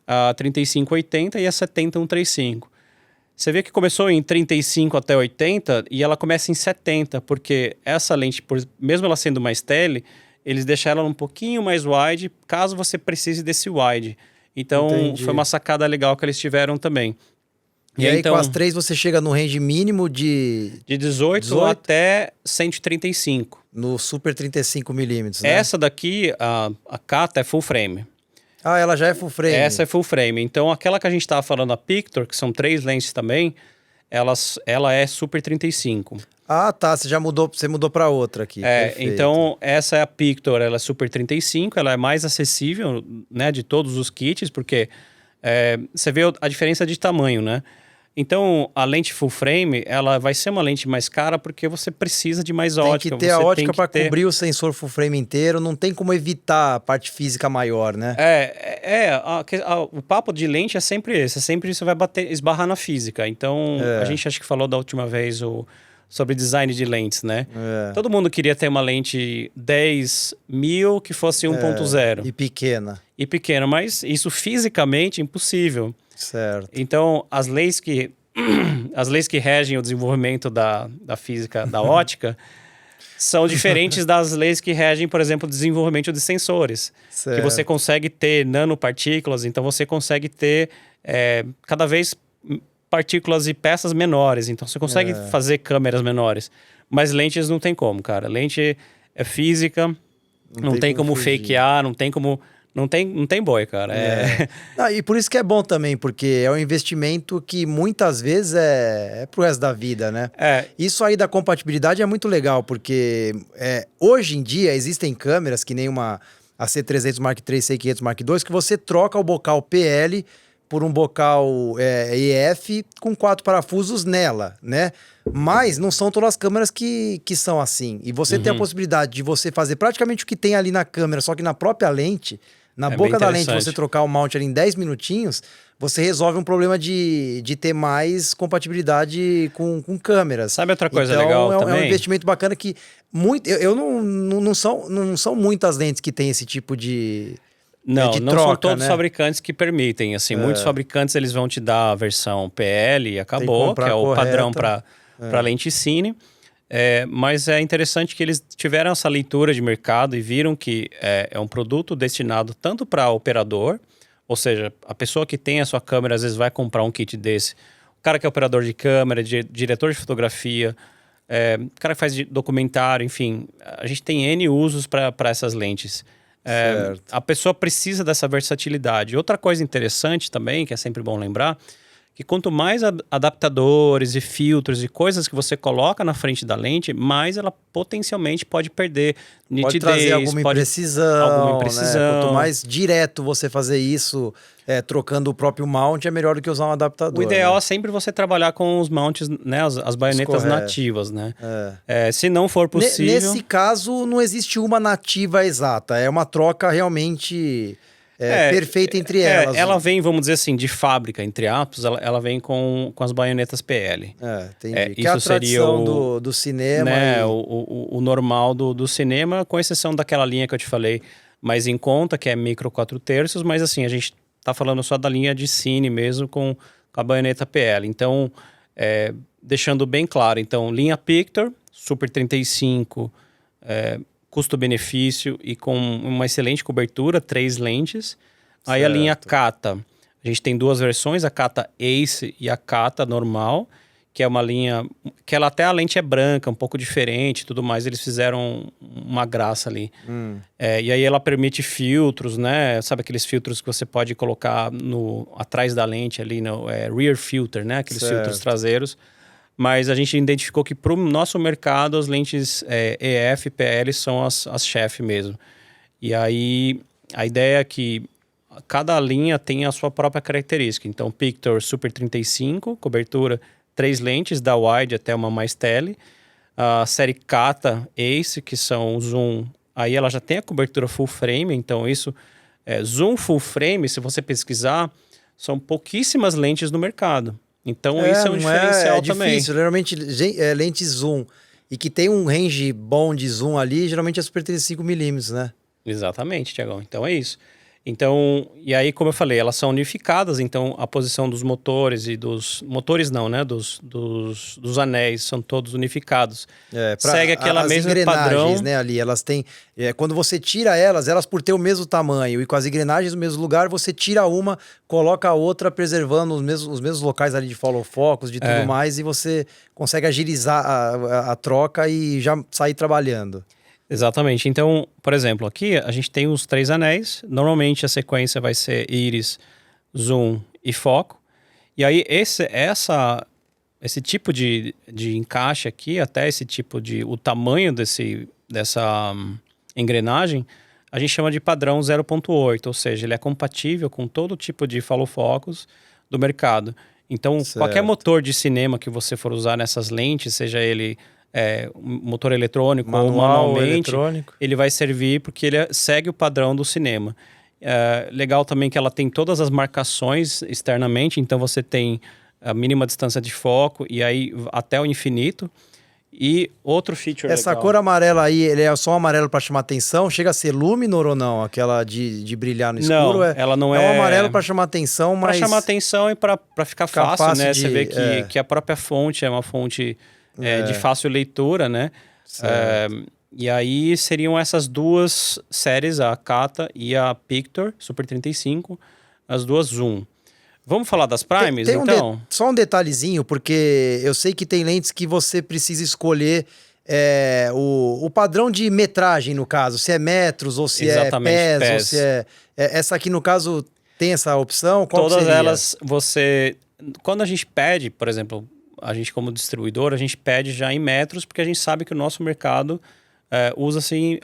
a 3580 e a 7135. Você vê que começou em 35 até 80 e ela começa em 70, porque essa lente, mesmo ela sendo mais tele, eles deixaram ela um pouquinho mais wide, caso você precise desse wide. Então, Entendi. Foi uma sacada legal que eles tiveram também. E aí, então, com as 3, você chega no range mínimo de 18 até 135. No Super 35mm, né? Essa daqui, a Kata, é full frame. Ela já é full frame. Essa é full frame. Então, aquela que a gente estava falando, a Pictor, que são 3 lentes também, ela é Super 35. Tá. Você mudou para outra aqui. Perfeito. Então, essa é a Pictor, ela é Super 35, ela é mais acessível, né, de todos os kits, porque você vê a diferença de tamanho, né? Então, a lente full frame, ela vai ser uma lente mais cara porque você precisa de mais ótica. Tem que ter a ótica para cobrir o sensor full frame inteiro, não tem como evitar a parte física maior, né? O papo de lente é sempre esse, sempre você vai esbarrar na física. Então, a gente acho que falou da última vez sobre design de lentes, né? Todo mundo queria ter uma lente 10.000 que fosse 1.0. E pequena. Mas isso fisicamente é impossível. Certo. Então, as leis que regem o desenvolvimento da física da ótica são diferentes das leis que regem, por exemplo, o desenvolvimento de sensores. Certo. Que você consegue ter nanopartículas, então você consegue ter cada vez partículas e peças menores. Então você consegue fazer câmeras menores. Mas lentes não tem como, cara. Lente é física, não tem como fakear, não tem como... Não tem boi, cara. E por isso que é bom também, porque é um investimento que muitas vezes é pro resto da vida, né? Isso aí da compatibilidade é muito legal, porque hoje em dia existem câmeras, que nem a C300 Mark III, C500 Mark II, que você troca o bocal PL por um bocal EF com 4 parafusos nela, né? Mas não são todas as câmeras que são assim. E você tem a possibilidade de você fazer praticamente o que tem ali na câmera, só que na própria lente, na boca da lente, você trocar o mount ali em 10 minutinhos, você resolve um problema de ter mais compatibilidade com câmeras. Sabe outra coisa legal também? É um investimento bacana que não são muitas lentes que tem esse tipo de... Não troca, são todos né? fabricantes que permitem. Assim, muitos fabricantes eles vão te dar a versão PL e acabou, que é o padrão para lente cine. Mas é interessante que eles tiveram essa leitura de mercado e viram que é um produto destinado tanto para operador, ou seja, a pessoa que tem a sua câmera às vezes vai comprar um kit desse. O cara que é operador de câmera, diretor de fotografia, o cara que faz documentário, enfim. A gente tem N usos para essas lentes. A pessoa precisa dessa versatilidade. Outra coisa interessante também, que é sempre bom lembrar, que quanto mais adaptadores e filtros e coisas que você coloca na frente da lente, mais ela potencialmente pode perder nitidez. Pode trazer alguma imprecisão. Né? Quanto mais direto você fazer isso, trocando o próprio mount, é melhor do que usar um adaptador. O ideal é sempre você trabalhar com os mounts, né, as baionetas nativas, né? Se não for possível... Nesse caso, não existe uma nativa exata. É uma troca realmente... perfeita entre elas. Ela vem, vamos dizer assim, de fábrica, entre aspas, ela vem com as baionetas PL. Entendi. Que isso é a tradição seria do cinema. Né, o normal do cinema, com exceção daquela linha que eu te falei mais em conta, que é micro 4/3, mas assim, a gente tá falando só da linha de cine mesmo, com a baioneta PL. Então, deixando bem claro, então, linha Pictor, Super 35, custo-benefício e com uma excelente cobertura, 3 lentes. Aí a linha Kata, a gente tem 2 versões, a Kata Ace e a Kata normal, que é uma linha que ela até a lente é branca, um pouco diferente, tudo mais, eles fizeram uma graça ali. E aí ela permite filtros, né? Sabe aqueles filtros que você pode colocar atrás da lente ali, no rear filter, né? Aqueles filtros traseiros. Mas a gente identificou que para o nosso mercado as lentes EF e PL são as chefe mesmo. E aí a ideia é que cada linha tem a sua própria característica. Então, Pictor Super 35, cobertura 3 lentes, da wide até uma mais tele. A série Kata Ace, que são zoom, aí ela já tem a cobertura full frame, então isso, zoom full frame, se você pesquisar, são pouquíssimas lentes no mercado. Então isso é um diferencial também. É difícil, geralmente lente zoom e que tem um range bom de zoom ali, geralmente é Super 35mm, né? Exatamente, Tiagão. Então é isso. Então, e aí, como eu falei, elas são unificadas, então a posição dos motores e dos... Motores não, né? Dos anéis são todos unificados. Segue aquela mesma padrão. Né, ali, elas têm... quando você tira elas por ter o mesmo tamanho e com as engrenagens no mesmo lugar, você tira uma, coloca a outra, preservando os mesmos locais ali de follow focus, de tudo mais, e você consegue agilizar a troca e já sair trabalhando. Exatamente. Então, por exemplo, aqui a gente tem os 3 anéis. Normalmente a sequência vai ser íris, zoom e foco. E aí esse tipo de encaixe aqui, até esse tipo o tamanho dessa engrenagem, a gente chama de padrão 0.8, ou seja, ele é compatível com todo tipo de follow focus do mercado. Então, qualquer motor de cinema que você for usar nessas lentes, seja ele... motor eletrônico ou manualmente, ele vai servir porque ele segue o padrão do cinema. Legal também que ela tem todas as marcações externamente, então você tem a mínima distância de foco e aí até o infinito. E outro feature essa legal. Cor amarela aí, ele é só um amarelo para chamar atenção? Chega a ser luminor ou não? Aquela de brilhar no escuro? Não, ela não é... É um amarelo para chamar atenção, mas... Para chamar atenção e para ficar fácil, né? Você vê que a própria fonte é uma fonte... de fácil leitura, né? E aí seriam essas duas séries, a Kata e a Pictor Super 35, as duas zoom. Vamos falar das primes, então? Só um detalhezinho, porque eu sei que tem lentes que você precisa escolher o padrão de metragem, no caso, se é metros, ou se Exatamente, é pés, pés. ou se é... Essa aqui, no caso, tem essa opção? Qual Todas seria? elas, quando a gente pede, por exemplo, a gente como distribuidor, a gente pede já em metros, porque a gente sabe que o nosso mercado usa-se,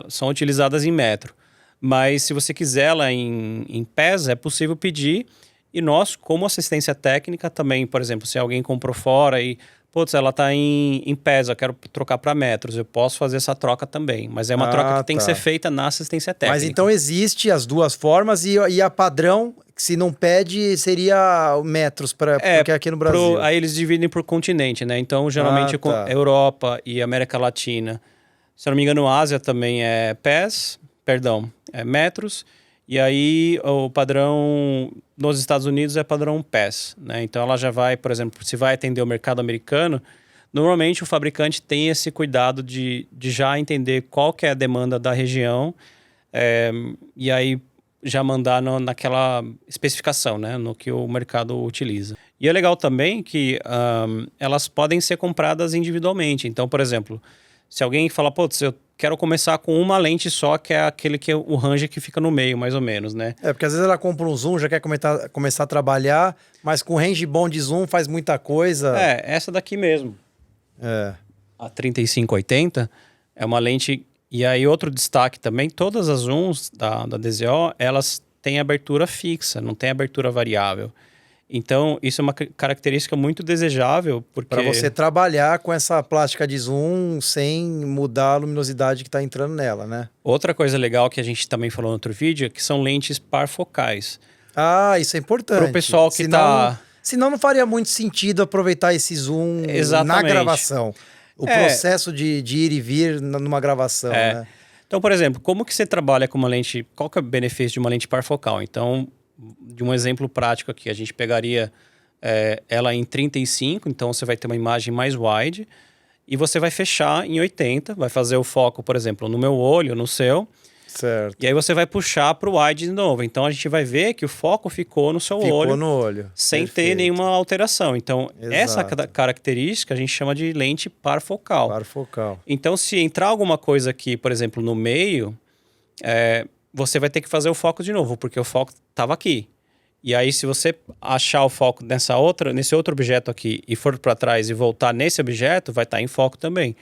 são utilizadas em metro. Mas se você quiser ela em pés, é possível pedir. E nós, como assistência técnica, também, por exemplo, se alguém comprou fora e, putz, ela está em pés, eu quero trocar para metros, eu posso fazer essa troca também. Mas é uma troca que tem que ser feita na assistência técnica. Mas então existe as duas formas e a padrão, se não pede, seria metros, porque aqui no Brasil. Aí eles dividem por continente, né? Então, geralmente, Europa e América Latina, se eu não me engano, Ásia também é pés, metros. E aí o padrão nos Estados Unidos é padrão pés, né? Então ela já vai, por exemplo, se vai atender o mercado americano, normalmente o fabricante tem esse cuidado de já entender qual que é a demanda da região e aí já mandar naquela especificação, né? No que o mercado utiliza. E é legal também que elas podem ser compradas individualmente. Então, por exemplo, se alguém fala, putz, eu quero começar com uma lente só, que é aquele que é o range que fica no meio, mais ou menos, né? Porque às vezes ela compra um zoom, já quer começar a trabalhar, mas com range bom de zoom faz muita coisa. Essa daqui mesmo. A 3580 é uma lente... E aí outro destaque também, todas as zooms da DZO, elas têm abertura fixa, não tem abertura variável. Então, isso é uma característica muito desejável, porque... Para você trabalhar com essa plástica de zoom sem mudar a luminosidade que está entrando nela, né? Outra coisa legal que a gente também falou no outro vídeo é que são lentes parfocais. Ah, isso é importante. Para o pessoal que está... Senão não faria muito sentido aproveitar esse zoom na gravação. O processo de ir e vir numa gravação, né? Então, por exemplo, como que você trabalha com uma lente... Qual que é o benefício de uma lente parfocal? Então... De um exemplo prático aqui, a gente pegaria ela em 35, então você vai ter uma imagem mais wide e você vai fechar em 80, vai fazer o foco, por exemplo, no meu olho, no seu. Certo. E aí você vai puxar para o wide de novo. Então a gente vai ver que o foco ficou no seu olho. Ficou no olho. Sem ter nenhuma alteração. Então, essa característica a gente chama de lente parfocal. Parfocal. Então, se entrar alguma coisa aqui, por exemplo, no meio... você vai ter que fazer o foco de novo, porque o foco estava aqui. E aí, se você achar o foco nesse outro objeto aqui e for para trás e voltar nesse objeto, vai estar em foco também.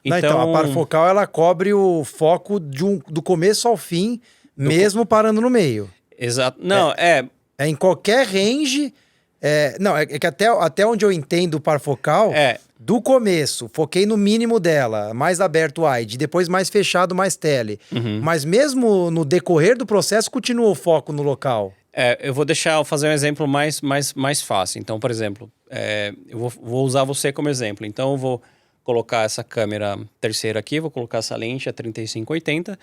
Então, a parfocal, ela cobre o foco do começo ao fim, mesmo parando no meio. Exato. Não, é em qualquer range... é que até onde eu entendo o parfocal... Do começo, foquei no mínimo dela, mais aberto wide, depois mais fechado, mais tele. Mas mesmo no decorrer do processo, continua o foco no local. Eu vou fazer um exemplo mais fácil. Então, por exemplo, eu vou usar você como exemplo. Então, eu vou colocar essa câmera terceira aqui, vou colocar essa lente a 35-80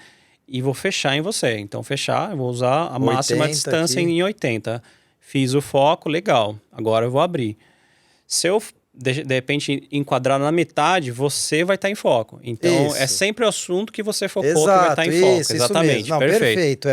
e vou fechar em você. Então, eu vou usar a máxima distância aqui. Em 80. Fiz o foco, legal. Agora eu vou abrir. Se eu... De repente, enquadrar na metade, você vai estar em foco. Então, é sempre o assunto que você focou que vai estar em foco. Exatamente, isso mesmo. Não, perfeito.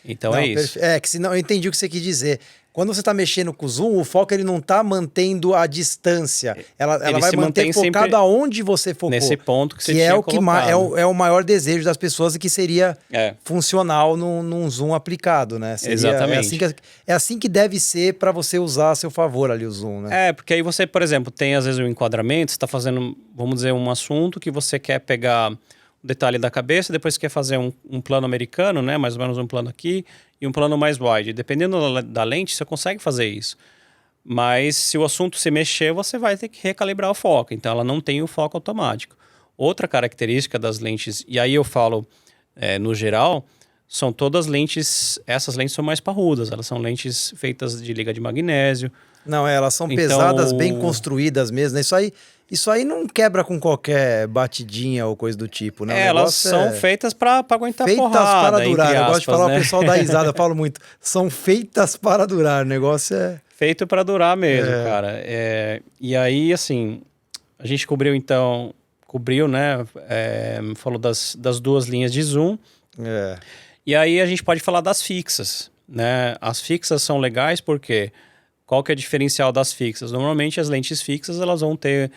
Então, é isso. Que senão eu entendi o que você quis dizer. Quando você está mexendo com o zoom, o foco ele não está mantendo a distância. Ela vai manter focado aonde você focou. Nesse ponto que você tinha colocado. É o maior desejo das pessoas e que seria funcional num zoom aplicado, né? Exatamente. É assim que deve ser para você usar a seu favor ali o zoom, né? Porque aí você, por exemplo, tem às vezes um enquadramento, você está fazendo, vamos dizer, um assunto que você quer pegar o detalhe da cabeça, depois quer fazer um plano americano, né? Mais ou menos um plano aqui e um plano mais wide. Dependendo da lente, você consegue fazer isso. Mas se o assunto se mexer, você vai ter que recalibrar o foco. Então, ela não tem o foco automático. Outra característica das lentes, e aí eu falo no geral, são todas lentes... Essas lentes são mais parrudas. Elas são lentes feitas de liga de magnésio. Não, elas são pesadas, bem construídas mesmo. Né? Isso aí não quebra com qualquer batidinha ou coisa do tipo, né? Elas são feitas para aguentar porrada, para durar. Aspas, eu gosto de falar, né? O pessoal dá risada, eu falo muito. São feitas para durar, o negócio é... Feito para durar mesmo, cara. E aí, assim, a gente cobriu, então, cobriu, né? Falou das 2 linhas de zoom. E aí a gente pode falar das fixas, né? As fixas são legais porque qual que é o diferencial das fixas? Normalmente as lentes fixas elas vão ter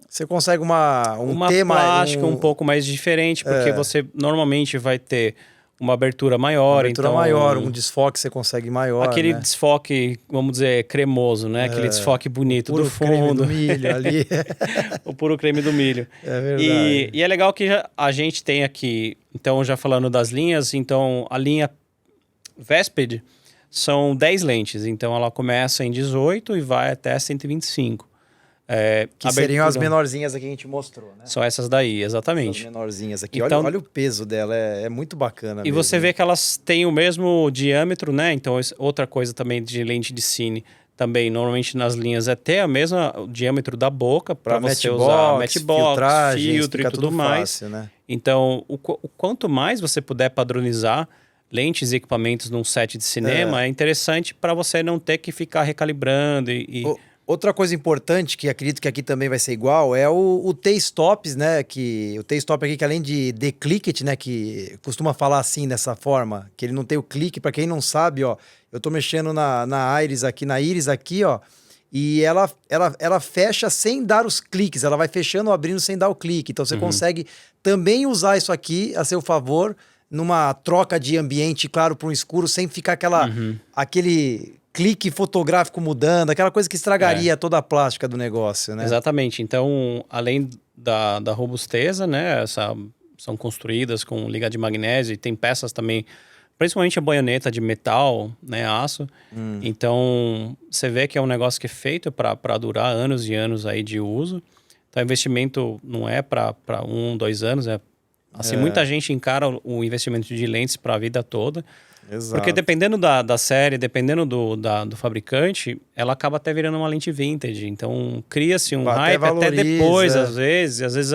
você consegue uma tema, plástica um pouco mais diferente, porque você normalmente vai ter uma abertura maior. Uma abertura maior, um desfoque você consegue maior. Aquele desfoque, vamos dizer, cremoso, né? Aquele desfoque bonito do fundo. O creme do milho ali. O puro creme do milho. É verdade. E é legal que a gente tem aqui, então já falando das linhas, então a linha Vesped são 10 lentes, então ela começa em 18 e vai até 125. Que seriam as menorzinhas aqui que a gente mostrou, né? São essas daí, exatamente. Essas menorzinhas aqui. Então, olha o peso dela, é muito bacana E mesmo. você vê que elas têm o mesmo diâmetro, né? Então, outra coisa também de lente de cine, também normalmente nas linhas é ter o mesmo diâmetro da boca para você usar matchbox, filtro e tudo mais. Fácil, né? Então, o quanto mais você puder padronizar lentes e equipamentos num set de cinema, é interessante para você não ter que ficar recalibrando Outra coisa importante, que acredito que aqui também vai ser igual, é o T-Stops, né? O T-Stop aqui, que além de declicket, né? Que costuma falar assim, dessa forma, que ele não tem o clique. Para quem não sabe, ó, eu tô mexendo na íris aqui, ó, e ela fecha sem dar os cliques. Ela vai fechando ou abrindo sem dar o clique. Então você consegue também usar isso aqui a seu favor, numa troca de ambiente claro para um escuro, sem ficar aquele clique fotográfico mudando, aquela coisa que estragaria toda a plástica do negócio, né? Exatamente. Então, além da robusteza, né? São construídas com liga de magnésio e tem peças também, principalmente a baioneta de metal, né? Aço. Então, você vê que é um negócio que é feito para durar anos e anos aí de uso. Então, o investimento não é para 1, 2 anos, assim, muita gente encara o investimento de lentes para a vida toda. Exato. Porque dependendo da série, dependendo do fabricante, ela acaba até virando uma lente vintage. Então, cria-se um hype até depois, às vezes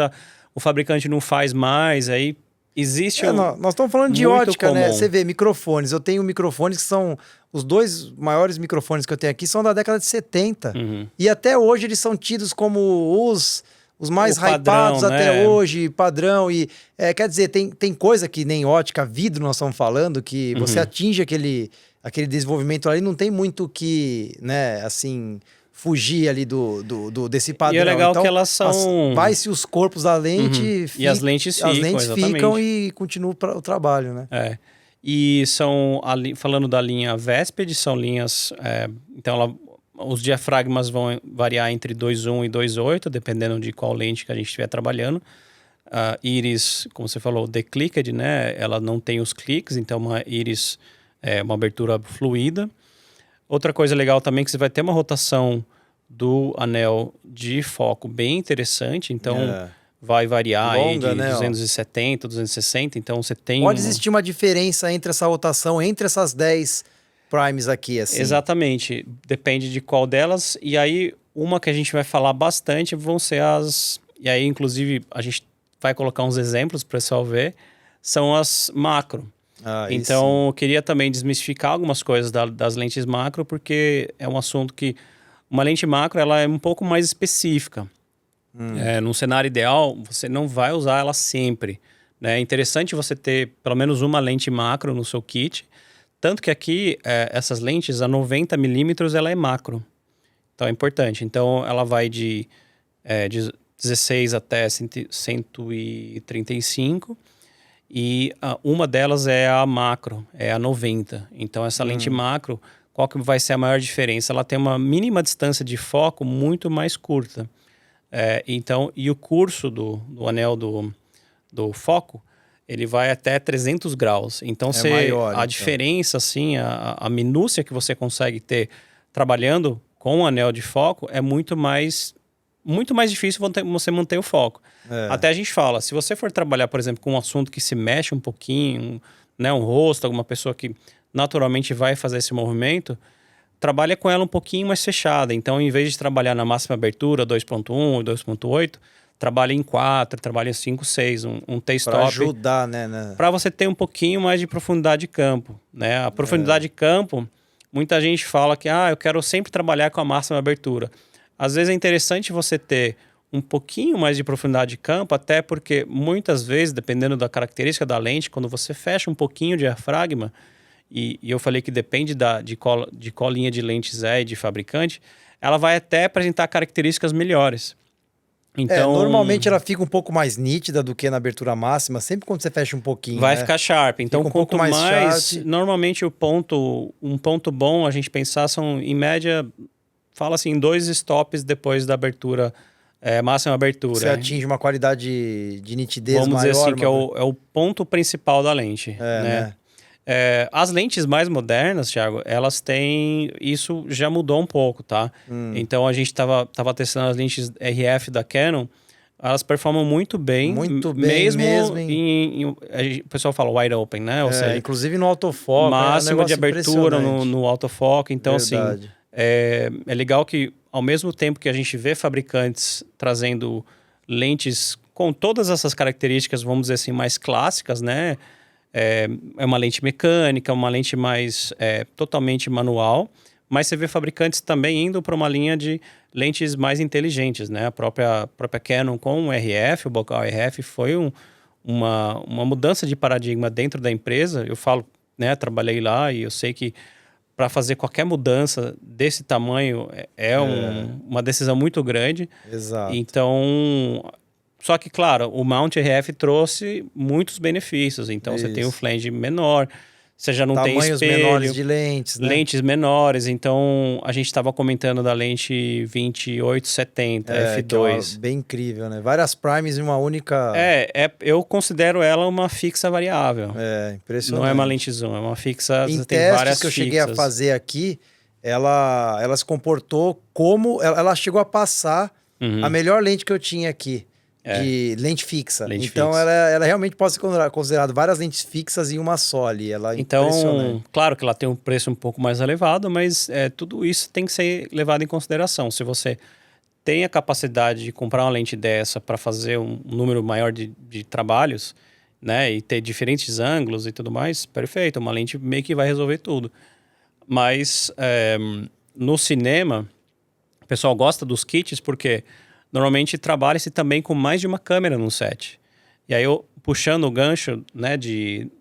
o fabricante não faz mais, aí existe nós estamos falando de ótica, comum, né? Você vê, microfones. Eu tenho microfones que são... Os 2 maiores microfones que eu tenho aqui são da década de 70. E até hoje eles são tidos como os mais hypados até hoje, padrão. E quer dizer, tem coisa que nem ótica, vidro nós estamos falando, que você atinge aquele desenvolvimento ali, não tem muito que, né, assim, fugir ali desse padrão. E é legal então, que elas são... Vai-se os corpos da lente... E as lentes ficam e continua o trabalho, né? E falando da linha Vesped, são linhas... então, os diafragmas vão variar entre 2.1 e 2.8, dependendo de qual lente que a gente estiver trabalhando. A íris, como você falou, declicked, né? Ela não tem os cliques, então uma íris é uma abertura fluida. Outra coisa legal também é que você vai ter uma rotação do anel de foco bem interessante, então vai variar longa, aí de né, 270, 260, então você tem... Pode existir uma diferença entre essa rotação, entre essas 10... primes aqui, assim. Exatamente. Depende de qual delas. E aí, uma que a gente vai falar bastante vão ser as... E aí, inclusive, a gente vai colocar uns exemplos para o pessoal ver. São as macro. Então, eu queria também desmistificar algumas coisas das lentes macro, porque é um assunto que... Uma lente macro, ela é um pouco mais específica. Num cenário ideal, você não vai usar ela sempre. É interessante você ter pelo menos uma lente macro no seu kit. Tanto que aqui, essas lentes, a 90mm, ela é macro. Então, é importante. Então, ela vai de 16 até 135. E uma delas é a macro, é a 90. Então, essa lente macro, qual que vai ser a maior diferença? Ela tem uma mínima distância de foco muito mais curta. Então, e o curso do anel do foco, ele vai até 300 graus. Então, a diferença, assim, a minúcia que você consegue ter trabalhando com o anel de foco é muito mais difícil você manter o foco. Até a gente fala, se você for trabalhar, por exemplo, com um assunto que se mexe um pouquinho, né, um rosto, alguma pessoa que naturalmente vai fazer esse movimento, trabalha com ela um pouquinho mais fechada. Então, em vez de trabalhar na máxima abertura, 2.1, 2.8... trabalha em 4, trabalha em 5, 6, um T-stop. Para ajudar, né? Para você ter um pouquinho mais de profundidade de campo, né? A profundidade de campo, muita gente fala que eu quero sempre trabalhar com a máxima abertura. Às vezes é interessante você ter um pouquinho mais de profundidade de campo, até porque muitas vezes, dependendo da característica da lente, quando você fecha um pouquinho o diafragma, e eu falei que depende de qual linha de lentes e de fabricante, ela vai até apresentar características melhores. Então, normalmente ela fica um pouco mais nítida do que na abertura máxima, sempre quando você fecha um pouquinho. Vai ficar sharp. Então, fica um quanto pouco mais sharp. Normalmente um ponto bom a gente pensar são, em média, fala assim, 2 stops depois da abertura, máxima abertura. Você atinge uma qualidade de nitidez Vamos maior. dizer assim, que é o ponto principal da lente, né? As lentes mais modernas, Thiago, elas têm... Isso já mudou um pouco, tá? Então, a gente tava testando as lentes RF da Canon. Elas performam muito bem. Muito bem mesmo. O pessoal fala wide open, né? Ou seja, inclusive no autofoco. máxima de abertura no autofoco. Então, Verdade. assim, é legal que, ao mesmo tempo que a gente vê fabricantes trazendo lentes com todas essas características, vamos dizer assim, mais clássicas, né? É uma lente mecânica, uma lente mais totalmente manual, mas você vê fabricantes também indo para uma linha de lentes mais inteligentes, né? A própria Canon com o RF, o Bocal RF, foi uma mudança de paradigma dentro da empresa. Eu falo, né? Trabalhei lá e eu sei que para fazer qualquer mudança desse tamanho uma decisão muito grande. Exato. Então... Só que, claro, o Mount RF trouxe muitos benefícios. Então, você tem um flange menor, você já não tem espelho. Tamanhos menores de lentes, né? Lentes menores. Então, a gente estava comentando da lente 2870 f2. Que é bem incrível, né? Várias primes em uma única... Eu considero ela uma fixa variável. Impressionante. Não é uma lente zoom, é uma fixa... Em tem testes várias que eu fixas. cheguei a fazer aqui, ela se comportou como... Ela chegou a passar a melhor lente que eu tinha aqui. De lente fixa. Então, ela realmente pode ser considerada várias lentes fixas em uma só ali. Ela é impressionante. Claro que ela tem um preço um pouco mais elevado, mas tudo isso tem que ser levado em consideração. Se você tem a capacidade de comprar uma lente dessa para fazer um número maior de trabalhos, né, e ter diferentes ângulos e tudo mais, perfeito. Uma lente meio que vai resolver tudo. Mas no cinema, o pessoal gosta dos kits porque... Normalmente trabalha-se também com mais de uma câmera no set. E aí, puxando o gancho, né,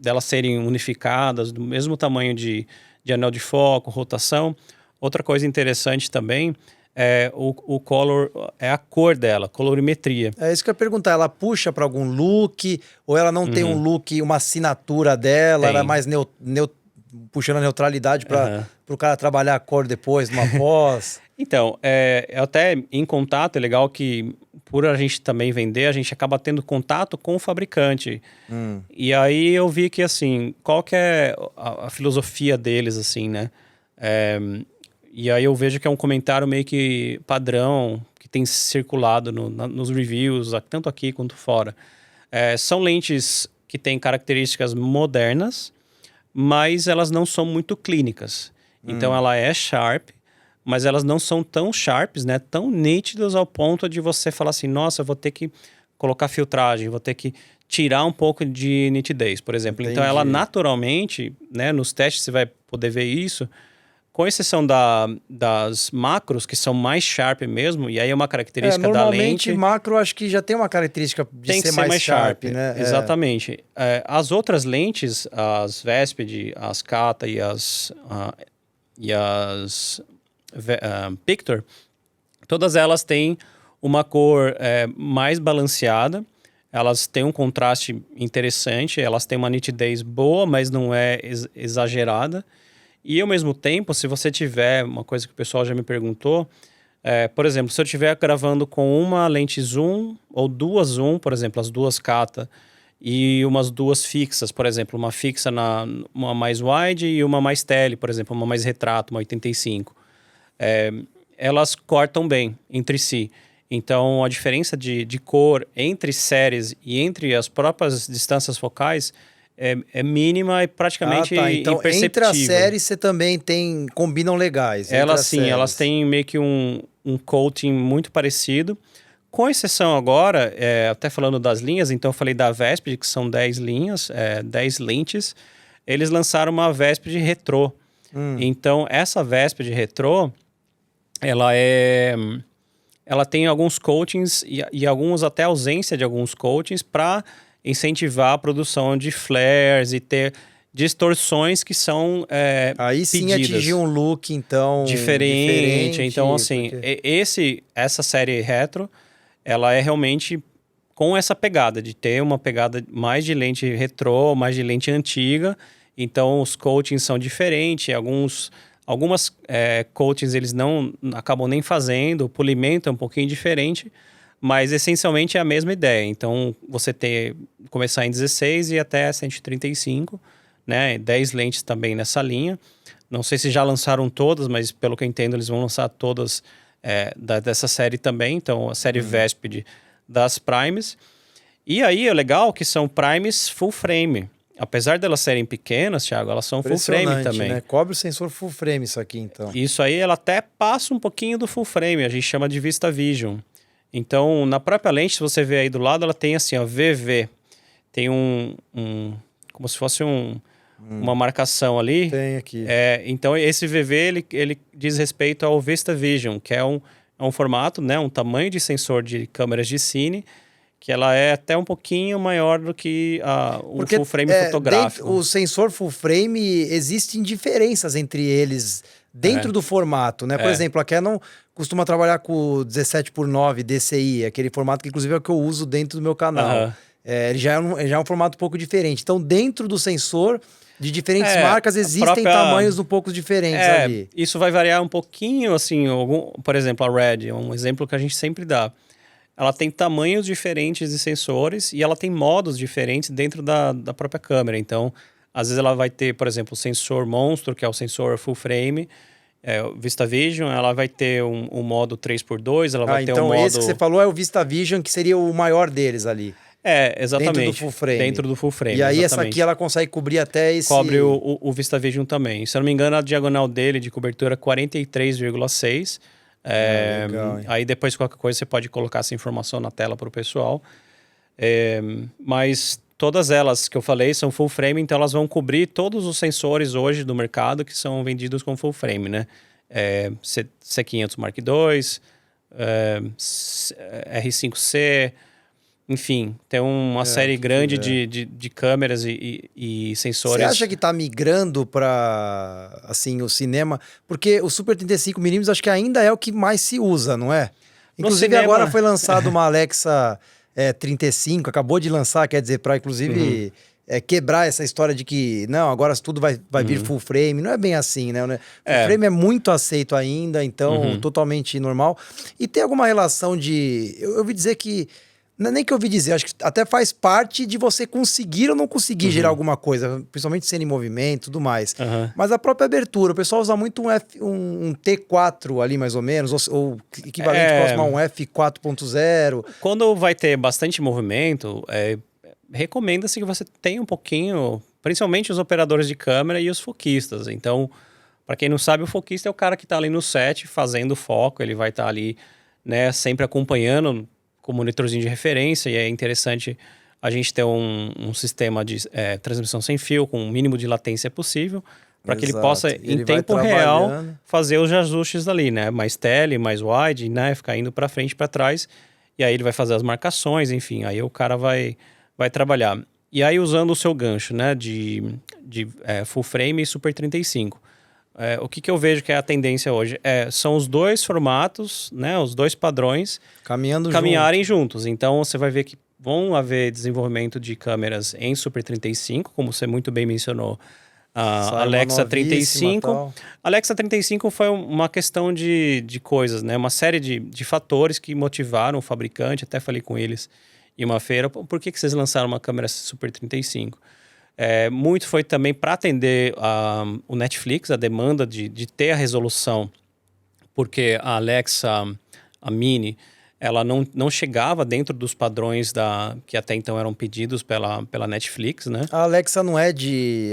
delas serem unificadas, do mesmo tamanho de anel de foco, rotação. Outra coisa interessante também é o color, é a cor dela, colorimetria. É isso que eu ia perguntar. Ela puxa para algum look? Ou ela não tem um look, uma assinatura dela? Ela é mais puxando a neutralidade para o cara trabalhar a cor depois, numa pós? Então, até em contato, é legal que por a gente também vender, a gente acaba tendo contato com o fabricante. E aí eu vi que, assim, qual que é a filosofia deles, assim, né? E aí eu vejo que é um comentário meio que padrão, que tem circulado nos reviews, tanto aqui quanto fora. São lentes que têm características modernas, mas elas não são muito clínicas. Então, ela é sharp, mas elas não são tão sharps, né? Tão nítidas ao ponto de você falar assim, nossa, eu vou ter que colocar filtragem, vou ter que tirar um pouco de nitidez, por exemplo. Entendi. Então, ela naturalmente, né? Nos testes você vai poder ver isso, com exceção das macros, que são mais sharp mesmo, e aí é uma característica da lente. Normalmente, macro acho que já tem uma característica de ser mais sharp, né? Exatamente. As outras lentes, as Vespid, as Cata e as Pictor, todas elas têm uma cor mais balanceada, elas têm um contraste interessante, elas têm uma nitidez boa, mas não é exagerada. E ao mesmo tempo, se você tiver, uma coisa que o pessoal já me perguntou, por exemplo, se eu estiver gravando com uma lente zoom ou duas zoom, por exemplo, as duas Cata, e umas duas fixas, por exemplo, uma fixa uma mais wide e uma mais tele, por exemplo, uma mais retrato, uma 85. Elas cortam bem entre si. Então, a diferença de cor entre séries e entre as próprias distâncias focais é mínima e praticamente Então, imperceptível. entre as séries, você também combinam legais. Elas sim, elas têm meio que um coating muito parecido. Com exceção agora, até falando das linhas, então eu falei da Vespid, que são 10 linhas, 10 lentes. Eles lançaram uma Vespid retrô. Então, essa Vespid retrô, ela ela tem alguns coatings e alguns até ausência de alguns coatings para incentivar a produção de flares e ter distorções que são Aí sim pedidas. atingir um look, então, diferente. Então, assim, porque... essa série retro, ela é realmente com essa pegada, de ter uma pegada mais de lente retrô, mais de lente antiga. Então, os coatings são diferentes, algumas coatings eles não acabam nem fazendo, o polimento é um pouquinho diferente, mas essencialmente é a mesma ideia. Então, você começar em 16 e até 135, né? 10 lentes também nessa linha. Não sei se já lançaram todas, mas pelo que eu entendo, eles vão lançar todas dessa série também. Então, a série Vespid das Primes. E aí, é legal que são Primes full frame. Apesar delas serem pequenas, Thiago, elas são full frame também. Né? Cobre o sensor full frame isso aqui, então. Isso aí, ela até passa um pouquinho do full frame. A gente chama de Vista Vision. Então, na própria lente, se você ver aí do lado, ela tem assim, ó, VV. Tem como se fosse uma marcação ali. Tem aqui. Então, esse VV, ele diz respeito ao Vista Vision, que é um formato, né, um tamanho de sensor de câmeras de cine, que ela é até um pouquinho maior do que o full frame fotográfico. O sensor full frame, existem diferenças entre eles dentro do formato, né? Por exemplo, a Canon costuma trabalhar com 17:9 DCI, aquele formato que inclusive é o que eu uso dentro do meu canal. Ele já é um formato um pouco diferente. Então, dentro do sensor, de diferentes marcas, existem tamanhos um pouco diferentes ali. Isso vai variar um pouquinho, assim, por exemplo, a Red é um exemplo que a gente sempre dá. Ela tem tamanhos diferentes de sensores e ela tem modos diferentes dentro da própria câmera. Então, às vezes ela vai ter, por exemplo, o sensor monstro, que é o sensor full frame, Vista Vision, ela vai ter um modo 3x2, ela vai ter um modo... Então esse que você falou é o Vista Vision, que seria o maior deles ali. Exatamente. Dentro do full frame. Dentro do full frame, e aí exatamente. Essa aqui ela consegue cobrir até esse... Cobre o Vista Vision também. Se eu não me engano, a diagonal dele de cobertura é 43,6. Legal, aí depois qualquer coisa você pode colocar essa informação na tela para o pessoal. Mas todas elas que eu falei são full frame, então elas vão cobrir todos os sensores hoje do mercado que são vendidos com full frame, né? C500 Mark II, R5C, enfim, tem uma série grande de câmeras e sensores. Você acha que está migrando para assim, o cinema? Porque o Super 35mm acho que ainda é o que mais se usa, não é? Inclusive agora foi lançado uma Alexa 35, acabou de lançar, quer dizer, para inclusive quebrar essa história de que não, agora tudo vai vir full frame. Não é bem assim, né? Full frame é muito aceito ainda, então totalmente normal. E tem alguma relação de... Eu ouvi dizer que... Não é nem que eu ouvi dizer, acho que até faz parte de você conseguir ou não conseguir gerar alguma coisa, principalmente cena em movimento e tudo mais. Mas a própria abertura, o pessoal usa muito um T4 ali, mais ou menos, ou equivalente próximo a um F4.0. Quando vai ter bastante movimento, recomenda-se que você tenha um pouquinho, principalmente os operadores de câmera e os foquistas. Então, para quem não sabe, o foquista é o cara que está ali no set fazendo foco, ele vai estar ali, né, sempre acompanhando com o monitorzinho de referência, e é interessante a gente ter um sistema de transmissão sem fio, com o mínimo de latência possível, para que ele possa, em tempo real, fazer os ajustes ali, né? Mais tele, mais wide, né? Ficar indo para frente e para trás, e aí ele vai fazer as marcações, enfim, aí o cara vai trabalhar. E aí, usando o seu gancho, né, de full frame e Super 35, o que eu vejo que é a tendência hoje? São os dois formatos, né, os dois padrões caminharem juntos. Então, você vai ver que vão haver desenvolvimento de câmeras em Super 35, como você muito bem mencionou, a Alexa 35. A Alexa 35 foi uma questão de coisas, né? Uma série de fatores que motivaram o fabricante, até falei com eles em uma feira, por que vocês lançaram uma câmera Super 35? Muito foi também para atender o Netflix, a demanda de ter a resolução, porque a Alexa, a Mini, ela não chegava dentro dos padrões que até então eram pedidos pela Netflix, né? A Alexa não é de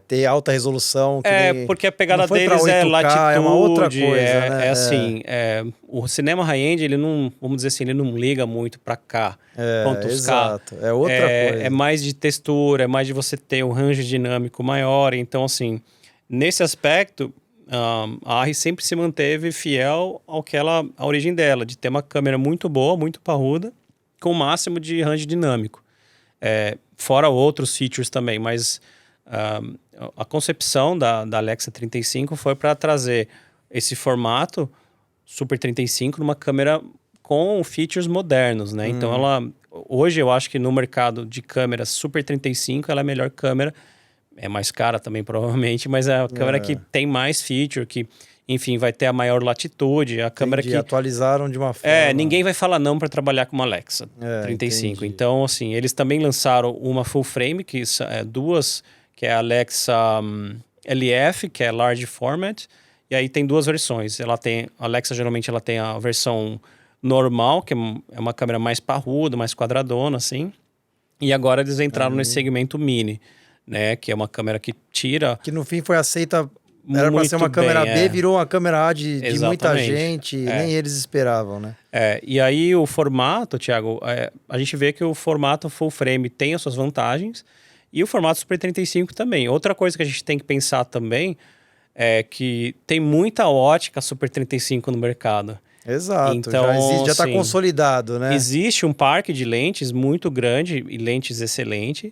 ter alta resolução. Porque a pegada deles 8K, latitude, é uma outra coisa, né? Assim, o cinema high-end, ele não, vamos dizer assim, ele não liga muito para cá. Exato, é outra coisa. É mais de textura, é mais de você ter um range dinâmico maior. Então, assim, nesse aspecto, a Arri sempre se manteve fiel à origem dela, de ter uma câmera muito boa, muito parruda, com o máximo de range dinâmico. Fora outros features também, mas a concepção da Alexa 35 foi para trazer esse formato Super 35 numa câmera com features modernos, né? Então hoje eu acho que no mercado de câmeras Super 35 ela é a melhor câmera, é mais cara também provavelmente, mas é a câmera que tem mais feature, que enfim, vai ter a maior latitude, a câmera que atualizaram de uma forma... ninguém vai falar não para trabalhar com uma Alexa 35. Entendi. Então, assim, eles também lançaram uma full frame, que duas, que é a Alexa LF, que é Large Format, e aí tem duas versões. A Alexa geralmente ela tem a versão normal, que é uma câmera mais parruda, mais quadradona, assim. E agora eles entraram nesse segmento mini, né? Que é uma câmera que tira... Que no fim foi aceita... Era para ser uma câmera B, virou uma câmera A de muita gente, nem eles esperavam, né? E aí o formato, Thiago, a gente vê que o formato full frame tem as suas vantagens e o formato Super 35 também. Outra coisa que a gente tem que pensar também é que tem muita ótica Super 35 no mercado. Exato, então, já está consolidado, né? Existe um parque de lentes muito grande e lentes excelentes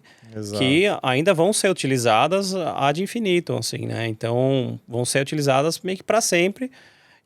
que ainda vão ser utilizadas ad infinitum, assim, né? Então, vão ser utilizadas meio que para sempre.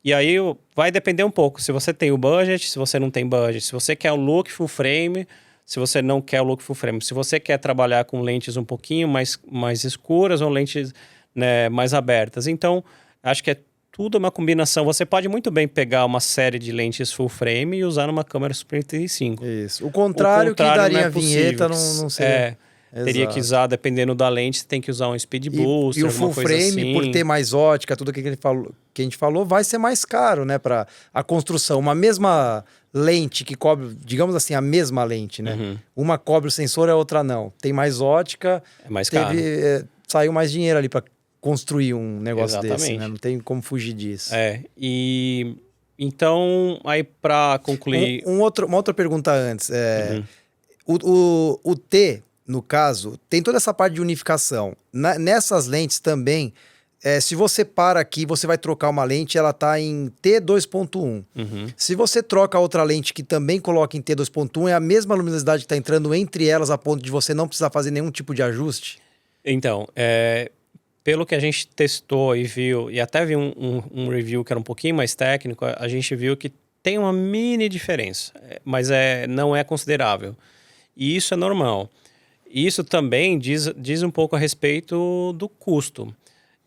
E aí vai depender um pouco se você tem o budget, se você não tem budget, se você quer o look full frame, se você não quer o look full frame, se você quer trabalhar com lentes um pouquinho mais escuras ou lentes, né, mais abertas. Então, acho que é tudo uma combinação. Você pode muito bem pegar uma série de lentes full frame e usar numa câmera Super 35. Isso. O contrário que daria a vinheta não seria... Teria que usar, dependendo da lente, você tem que usar um speed booster, e o full frame, assim. por ter mais ótica, tudo que a gente falou, vai ser mais caro, né? Para a construção. Uma mesma lente que cobre, digamos assim, a mesma lente, né? Uma cobre o sensor, a outra não. Tem mais ótica. É mais caro. Saiu mais dinheiro ali para construir um negócio desse, né? Não tem como fugir disso. E então, aí para concluir... Uma outra pergunta antes. O T, no caso, tem toda essa parte de unificação. Nessas lentes também, se você para aqui, você vai trocar uma lente, ela está em T2.1. Se você troca outra lente que também coloca em T2.1, é a mesma luminosidade que está entrando entre elas, a ponto de você não precisar fazer nenhum tipo de ajuste? Então, pelo que a gente testou e viu, e até vi um review que era um pouquinho mais técnico, a gente viu que tem uma mini diferença, mas não é considerável. E isso é normal. Isso também diz um pouco a respeito do custo.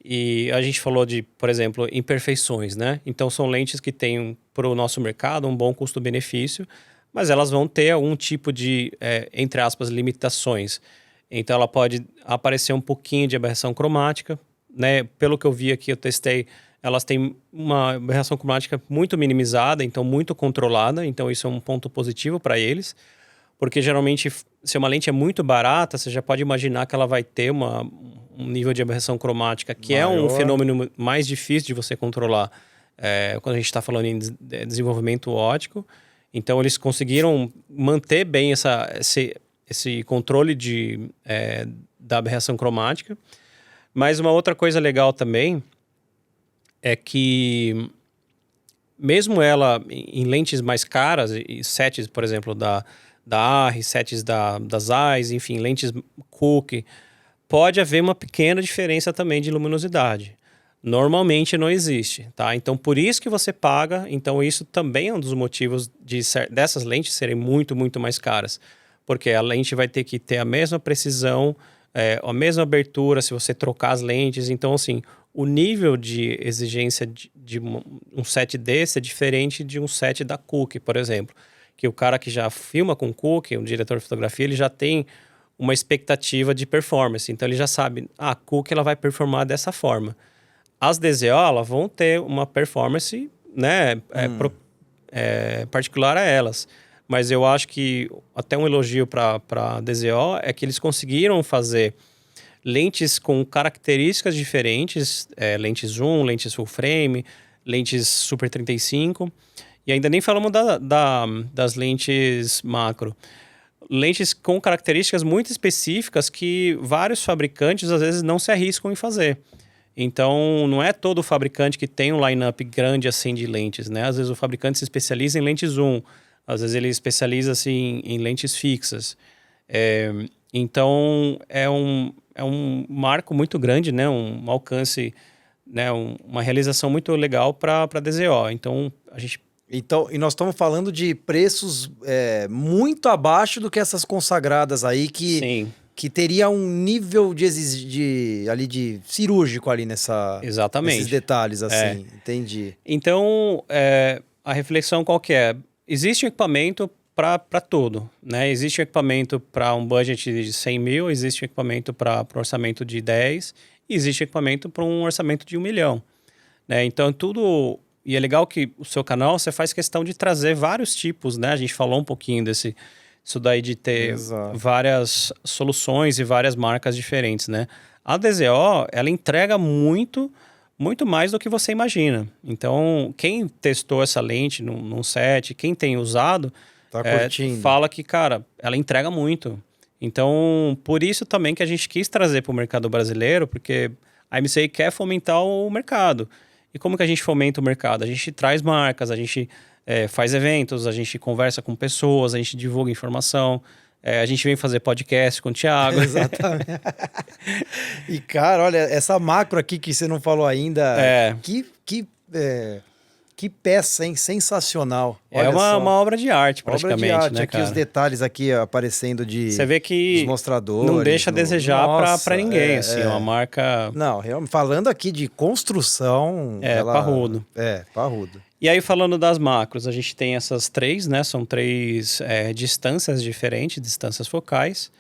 E a gente falou de, por exemplo, imperfeições, né? Então, são lentes que têm, para o nosso mercado, um bom custo-benefício, mas elas vão ter algum tipo de, entre aspas, limitações. Então, ela pode aparecer um pouquinho de aberração cromática, né? Pelo que eu vi aqui, eu testei, elas têm uma aberração cromática muito minimizada, então muito controlada. Então, isso é um ponto positivo para eles. Porque, geralmente, se uma lente é muito barata, você já pode imaginar que ela vai ter um nível de aberração cromática, que maior. É um fenômeno mais difícil de você controlar quando a gente está falando em desenvolvimento óptico. Então, eles conseguiram manter bem esse controle da aberração cromática. Mas uma outra coisa legal também é que, mesmo ela em lentes mais caras, e sets, por exemplo, da Arri, sets da Zeiss, enfim, lentes Cook, pode haver uma pequena diferença também de luminosidade. Normalmente não existe, tá? Então, por isso que você paga. Então, isso também é um dos motivos dessas lentes serem muito, muito mais caras. Porque a lente vai ter que ter a mesma precisão, a mesma abertura se você trocar as lentes. Então, assim, o nível de exigência de um set desse é diferente de um set da Cook, por exemplo. Que o cara que já filma com Cook, um diretor de fotografia, ele já tem uma expectativa de performance. Então, ele já sabe, a Cook ela vai performar dessa forma. As DZO, elas vão ter uma performance, né, particular a elas. Mas eu acho que até um elogio para a DZO é que eles conseguiram fazer lentes com características diferentes, lentes zoom, lentes full frame, lentes Super 35... E ainda nem falamos das lentes macro. Lentes com características muito específicas que vários fabricantes, às vezes, não se arriscam em fazer. Então, não é todo fabricante que tem um line-up grande assim de lentes, né? Às vezes o fabricante se especializa em lente zoom, às vezes ele especializa assim, em lentes fixas. Então, é um marco muito grande, né? Um alcance, né? Uma realização muito legal para a DZO. Então, a gente... Então, e nós estamos falando de preços muito abaixo do que essas consagradas aí, Sim. que teria um nível ali de cirúrgico ali Exatamente. nesses detalhes, assim. Entendi. Então, a reflexão qual que é? Existe um equipamento para tudo, né? Existe um equipamento para um budget de 100 mil, existe um equipamento para um orçamento de 10, e existe equipamento para um orçamento de 1 milhão. Né? Então, tudo... E é legal que o seu canal, você faz questão de trazer vários tipos, né? A gente falou um pouquinho isso daí de ter várias soluções e várias marcas diferentes, né? A DZO, ela entrega muito mais do que você imagina. Então, quem testou essa lente num set, quem tem usado, fala que, cara, ela entrega muito. Então, por isso também que a gente quis trazer para o mercado brasileiro, porque a MCI quer fomentar o mercado. E como que a gente fomenta o mercado? A gente traz marcas, a gente faz eventos, a gente conversa com pessoas, a gente divulga informação, a gente vem fazer podcast com o Thiago. Exatamente. E, cara, olha, essa macro aqui que você não falou ainda, que peça, hein? Sensacional. Olha, uma obra de arte, praticamente, obra de arte, né, aqui cara? os detalhes aqui aparecendo Você vê que dos mostradores. Não deixa a desejar para ninguém, assim, uma marca... Não, realmente, falando aqui de construção... parrudo. Parrudo. E aí, falando das macros, a gente tem essas três, né? São três distâncias diferentes, distâncias focais.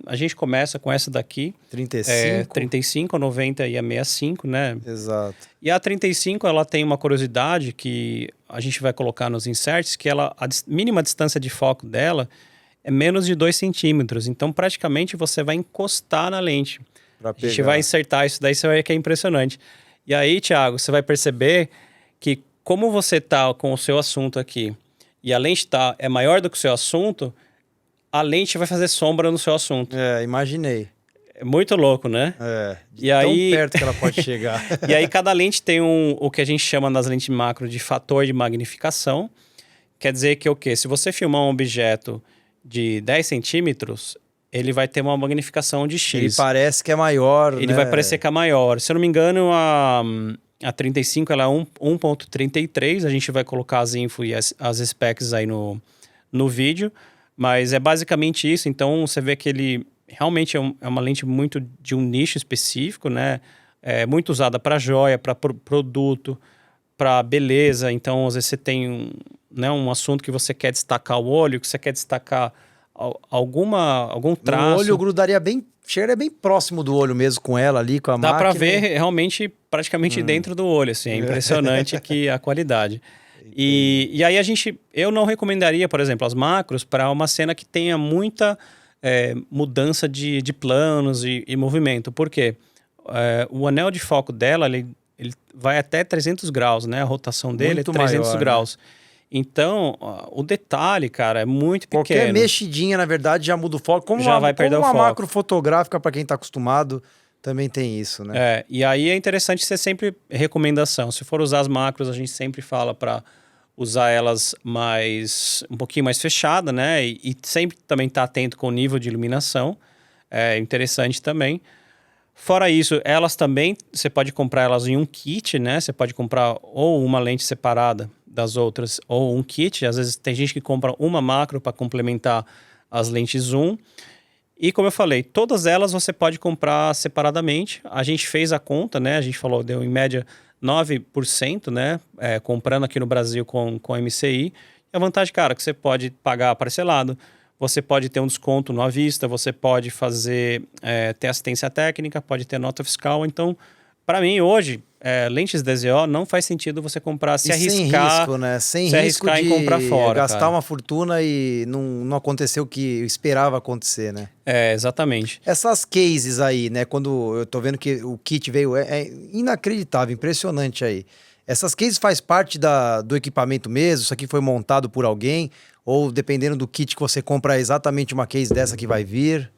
A gente começa com essa daqui. 35. 35, 90 e a 65, né? Exato. E a 35, ela tem uma curiosidade que a gente vai colocar nos inserts, que a mínima distância de foco dela é menos de 2 centímetros. Então, praticamente, você vai encostar na lente. A gente vai insertar isso daí, você vai ver que é impressionante. E aí, Thiago, você vai perceber que como você tá com o seu assunto aqui e a lente é maior do que o seu assunto, a lente vai fazer sombra no seu assunto. Imaginei. É muito louco, né? Tão perto que ela pode chegar. E aí cada lente tem o que a gente chama nas lentes macro de fator de magnificação. Quer dizer que o quê? Se você filmar um objeto de 10 centímetros, ele vai ter uma magnificação de X. Ele parece que é maior, Ele vai parecer que é maior. Se eu não me engano, a 35 ela é 1.33. A gente vai colocar as info e as specs aí no vídeo. Mas é basicamente isso. Então, você vê que ele realmente é uma lente muito de um nicho específico, né? É muito usada para joia, para produto, para beleza. Então, às vezes você tem um assunto que você quer destacar o olho, que você quer destacar algum traço. O olho grudaria chegaria bem próximo do olho mesmo com ela ali, com a máquina. Dá para ver realmente praticamente dentro do olho, assim. É impressionante a qualidade. E aí eu não recomendaria, por exemplo, as macros para uma cena que tenha muita mudança de planos e movimento. Por quê? O anel de foco dela, ele vai até 300 graus, né? A rotação dele muito é 300 maior, graus. Né? Então, o detalhe, cara, é muito pequeno. Qualquer mexidinha, na verdade, já muda o foco. Como vai perder o foco. Uma macro fotográfica, para quem está acostumado, também tem isso, né? E aí é interessante ser sempre recomendação. Se for usar as macros, a gente sempre fala para usar elas um pouquinho mais fechada, né? E sempre também estar atento com o nível de iluminação. É interessante também. Fora isso, elas também, você pode comprar elas em um kit, né? Você pode comprar ou uma lente separada das outras, ou um kit. Às vezes tem gente que compra uma macro para complementar as lentes zoom. E como eu falei, todas elas você pode comprar separadamente. A gente fez a conta, né? A gente falou, deu em média 9%, né? Comprando aqui no Brasil com a MCI. E a vantagem, cara, que você pode pagar parcelado, você pode ter um desconto no à vista, você pode ter assistência técnica, pode ter nota fiscal. Então, para mim, hoje, lentes DZO não faz sentido você comprar, sem risco, né? Sem risco arriscar em comprar fora, gastar cara. uma fortuna e não aconteceu o que eu esperava acontecer, né? Exatamente. Essas cases aí, né? Quando eu tô vendo que o kit veio, é inacreditável, impressionante aí. Essas cases faz parte do equipamento mesmo? Isso aqui foi montado por alguém? Ou dependendo do kit que você compra, é exatamente uma case dessa que vai vir?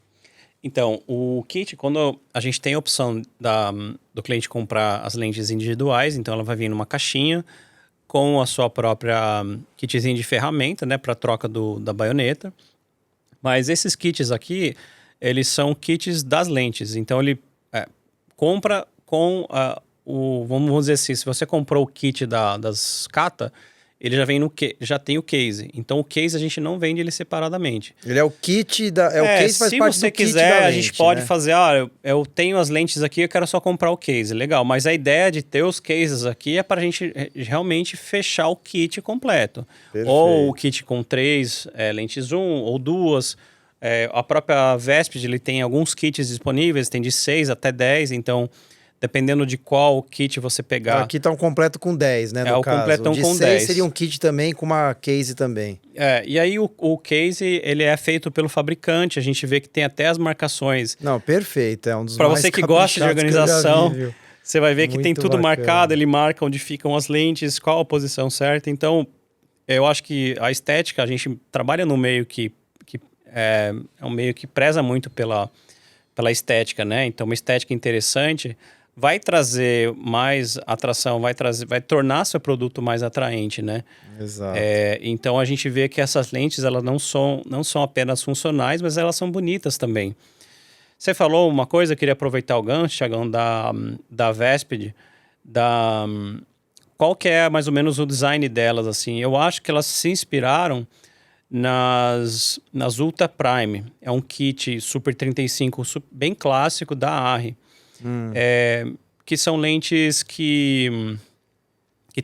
Então, o kit, quando a gente tem a opção do cliente comprar as lentes individuais, então ela vai vir numa caixinha com a sua própria kitzinho de ferramenta, né, para troca da baioneta. Mas esses kits aqui, eles são kits das lentes. Então, ele compra com vamos dizer assim, se você comprou o kit das Kata, ele já vem já tem o case. Então, o case a gente não vende ele separadamente. Ele é o kit o case faz parte do kit da lente. Se você quiser, a gente pode fazer, eu tenho as lentes aqui, eu quero só comprar o case. Legal, mas a ideia de ter os cases aqui é para a gente realmente fechar o kit completo. Perfeito. Ou o kit com 3 lentes zoom, ou 2. A própria Vespid, ele tem alguns kits disponíveis, tem de 6 até 10, então... Dependendo de qual kit você pegar. Aqui tá um completo com 10, né? O completão com 10. De 6 seria um kit também com uma case também. E aí o case, ele é feito pelo fabricante, a gente vê que tem até as marcações. Não, perfeito, é um dos Pra mais você que gosta de organização, você vai ver que Muito tem tudo bacana. marcado, ele marca onde ficam as lentes, qual a posição certa. Então, eu acho que a estética, a gente trabalha num meio que é um meio que preza muito pela estética, né? Então, uma estética interessante... vai trazer mais atração, vai tornar seu produto mais atraente, né? Exato. Então a gente vê que essas lentes elas não são apenas funcionais, mas elas são bonitas também. Você falou uma coisa, eu queria aproveitar o gancho, Thiagão, da Vespid, qual que é mais ou menos o design delas, assim? Eu acho que elas se inspiraram nas Ultra Prime. É um kit Super 35 bem clássico da ARRI. Que são lentes que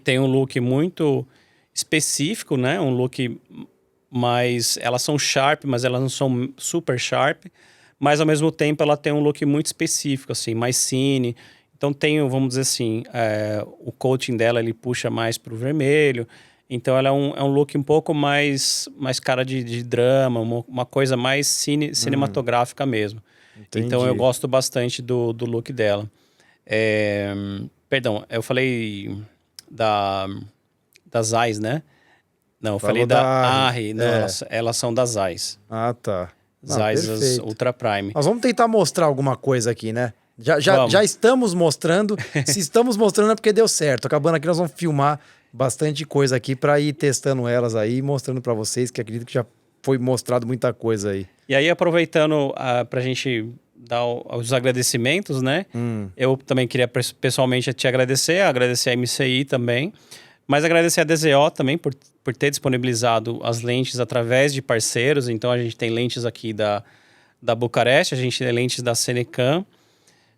tem um look muito específico, né? Um look mais... elas são sharp, mas elas não são super sharp. Mas, ao mesmo tempo, ela tem um look muito específico, assim, mais cine. Então, vamos dizer assim, o coating dela, ele puxa mais pro vermelho. Então, ela é um look um pouco mais cara de drama, uma coisa mais cinematográfica mesmo. Entendi. Então, eu gosto bastante do look dela. Perdão, eu falei das Zeiss, né? Não, eu falei da ARRI. Não, elas são das Zeiss. Ah, tá. Zeiss Ultra Prime. Nós vamos tentar mostrar alguma coisa aqui, né? Já estamos mostrando. Se estamos mostrando é porque deu certo. Acabando aqui, nós vamos filmar bastante coisa aqui para ir testando elas aí e mostrando para vocês, que acredito que já foi mostrado muita coisa aí. E aí, aproveitando pra gente dar os agradecimentos, né? Eu também queria pessoalmente te agradecer a MCI também, mas agradecer a DZO também por ter disponibilizado as lentes através de parceiros. Então, a gente tem lentes aqui da Bucareste, a gente tem lentes da Senecam,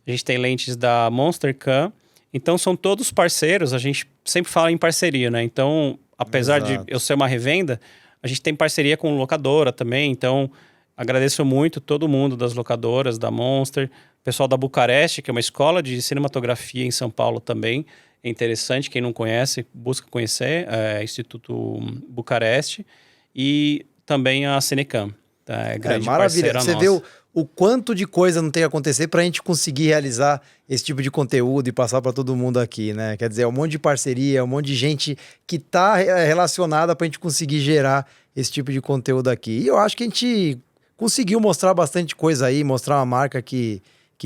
a gente tem lentes da Monstercam. Então, são todos parceiros, a gente sempre fala em parceria, né? Então, apesar de eu ser uma revenda, a gente tem parceria com locadora também, então agradeço muito todo mundo das locadoras, da Monster, pessoal da Bucareste, que é uma escola de cinematografia em São Paulo também. É interessante, quem não conhece, busca conhecer, Instituto Bucareste, e também a Senecam. Tá? É grande maravilha. parceira Você nossa. vê o quanto de coisa não tem que acontecer para a gente conseguir realizar esse tipo de conteúdo e passar para todo mundo aqui, né? Quer dizer, é um monte de parceria, um monte de gente que está relacionada para a gente conseguir gerar esse tipo de conteúdo aqui. E eu acho que a gente conseguiu mostrar bastante coisa aí, mostrar uma marca que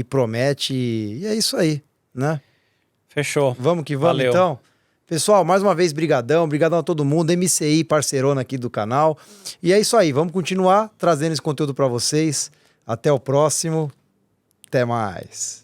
promete, e é isso aí, né? Fechou. Vamos que vamos. Valeu. Então. Pessoal, mais uma vez, brigadão a todo mundo, MCI, parceirona aqui do canal. E é isso aí, vamos continuar trazendo esse conteúdo para vocês. Até o próximo. Até mais.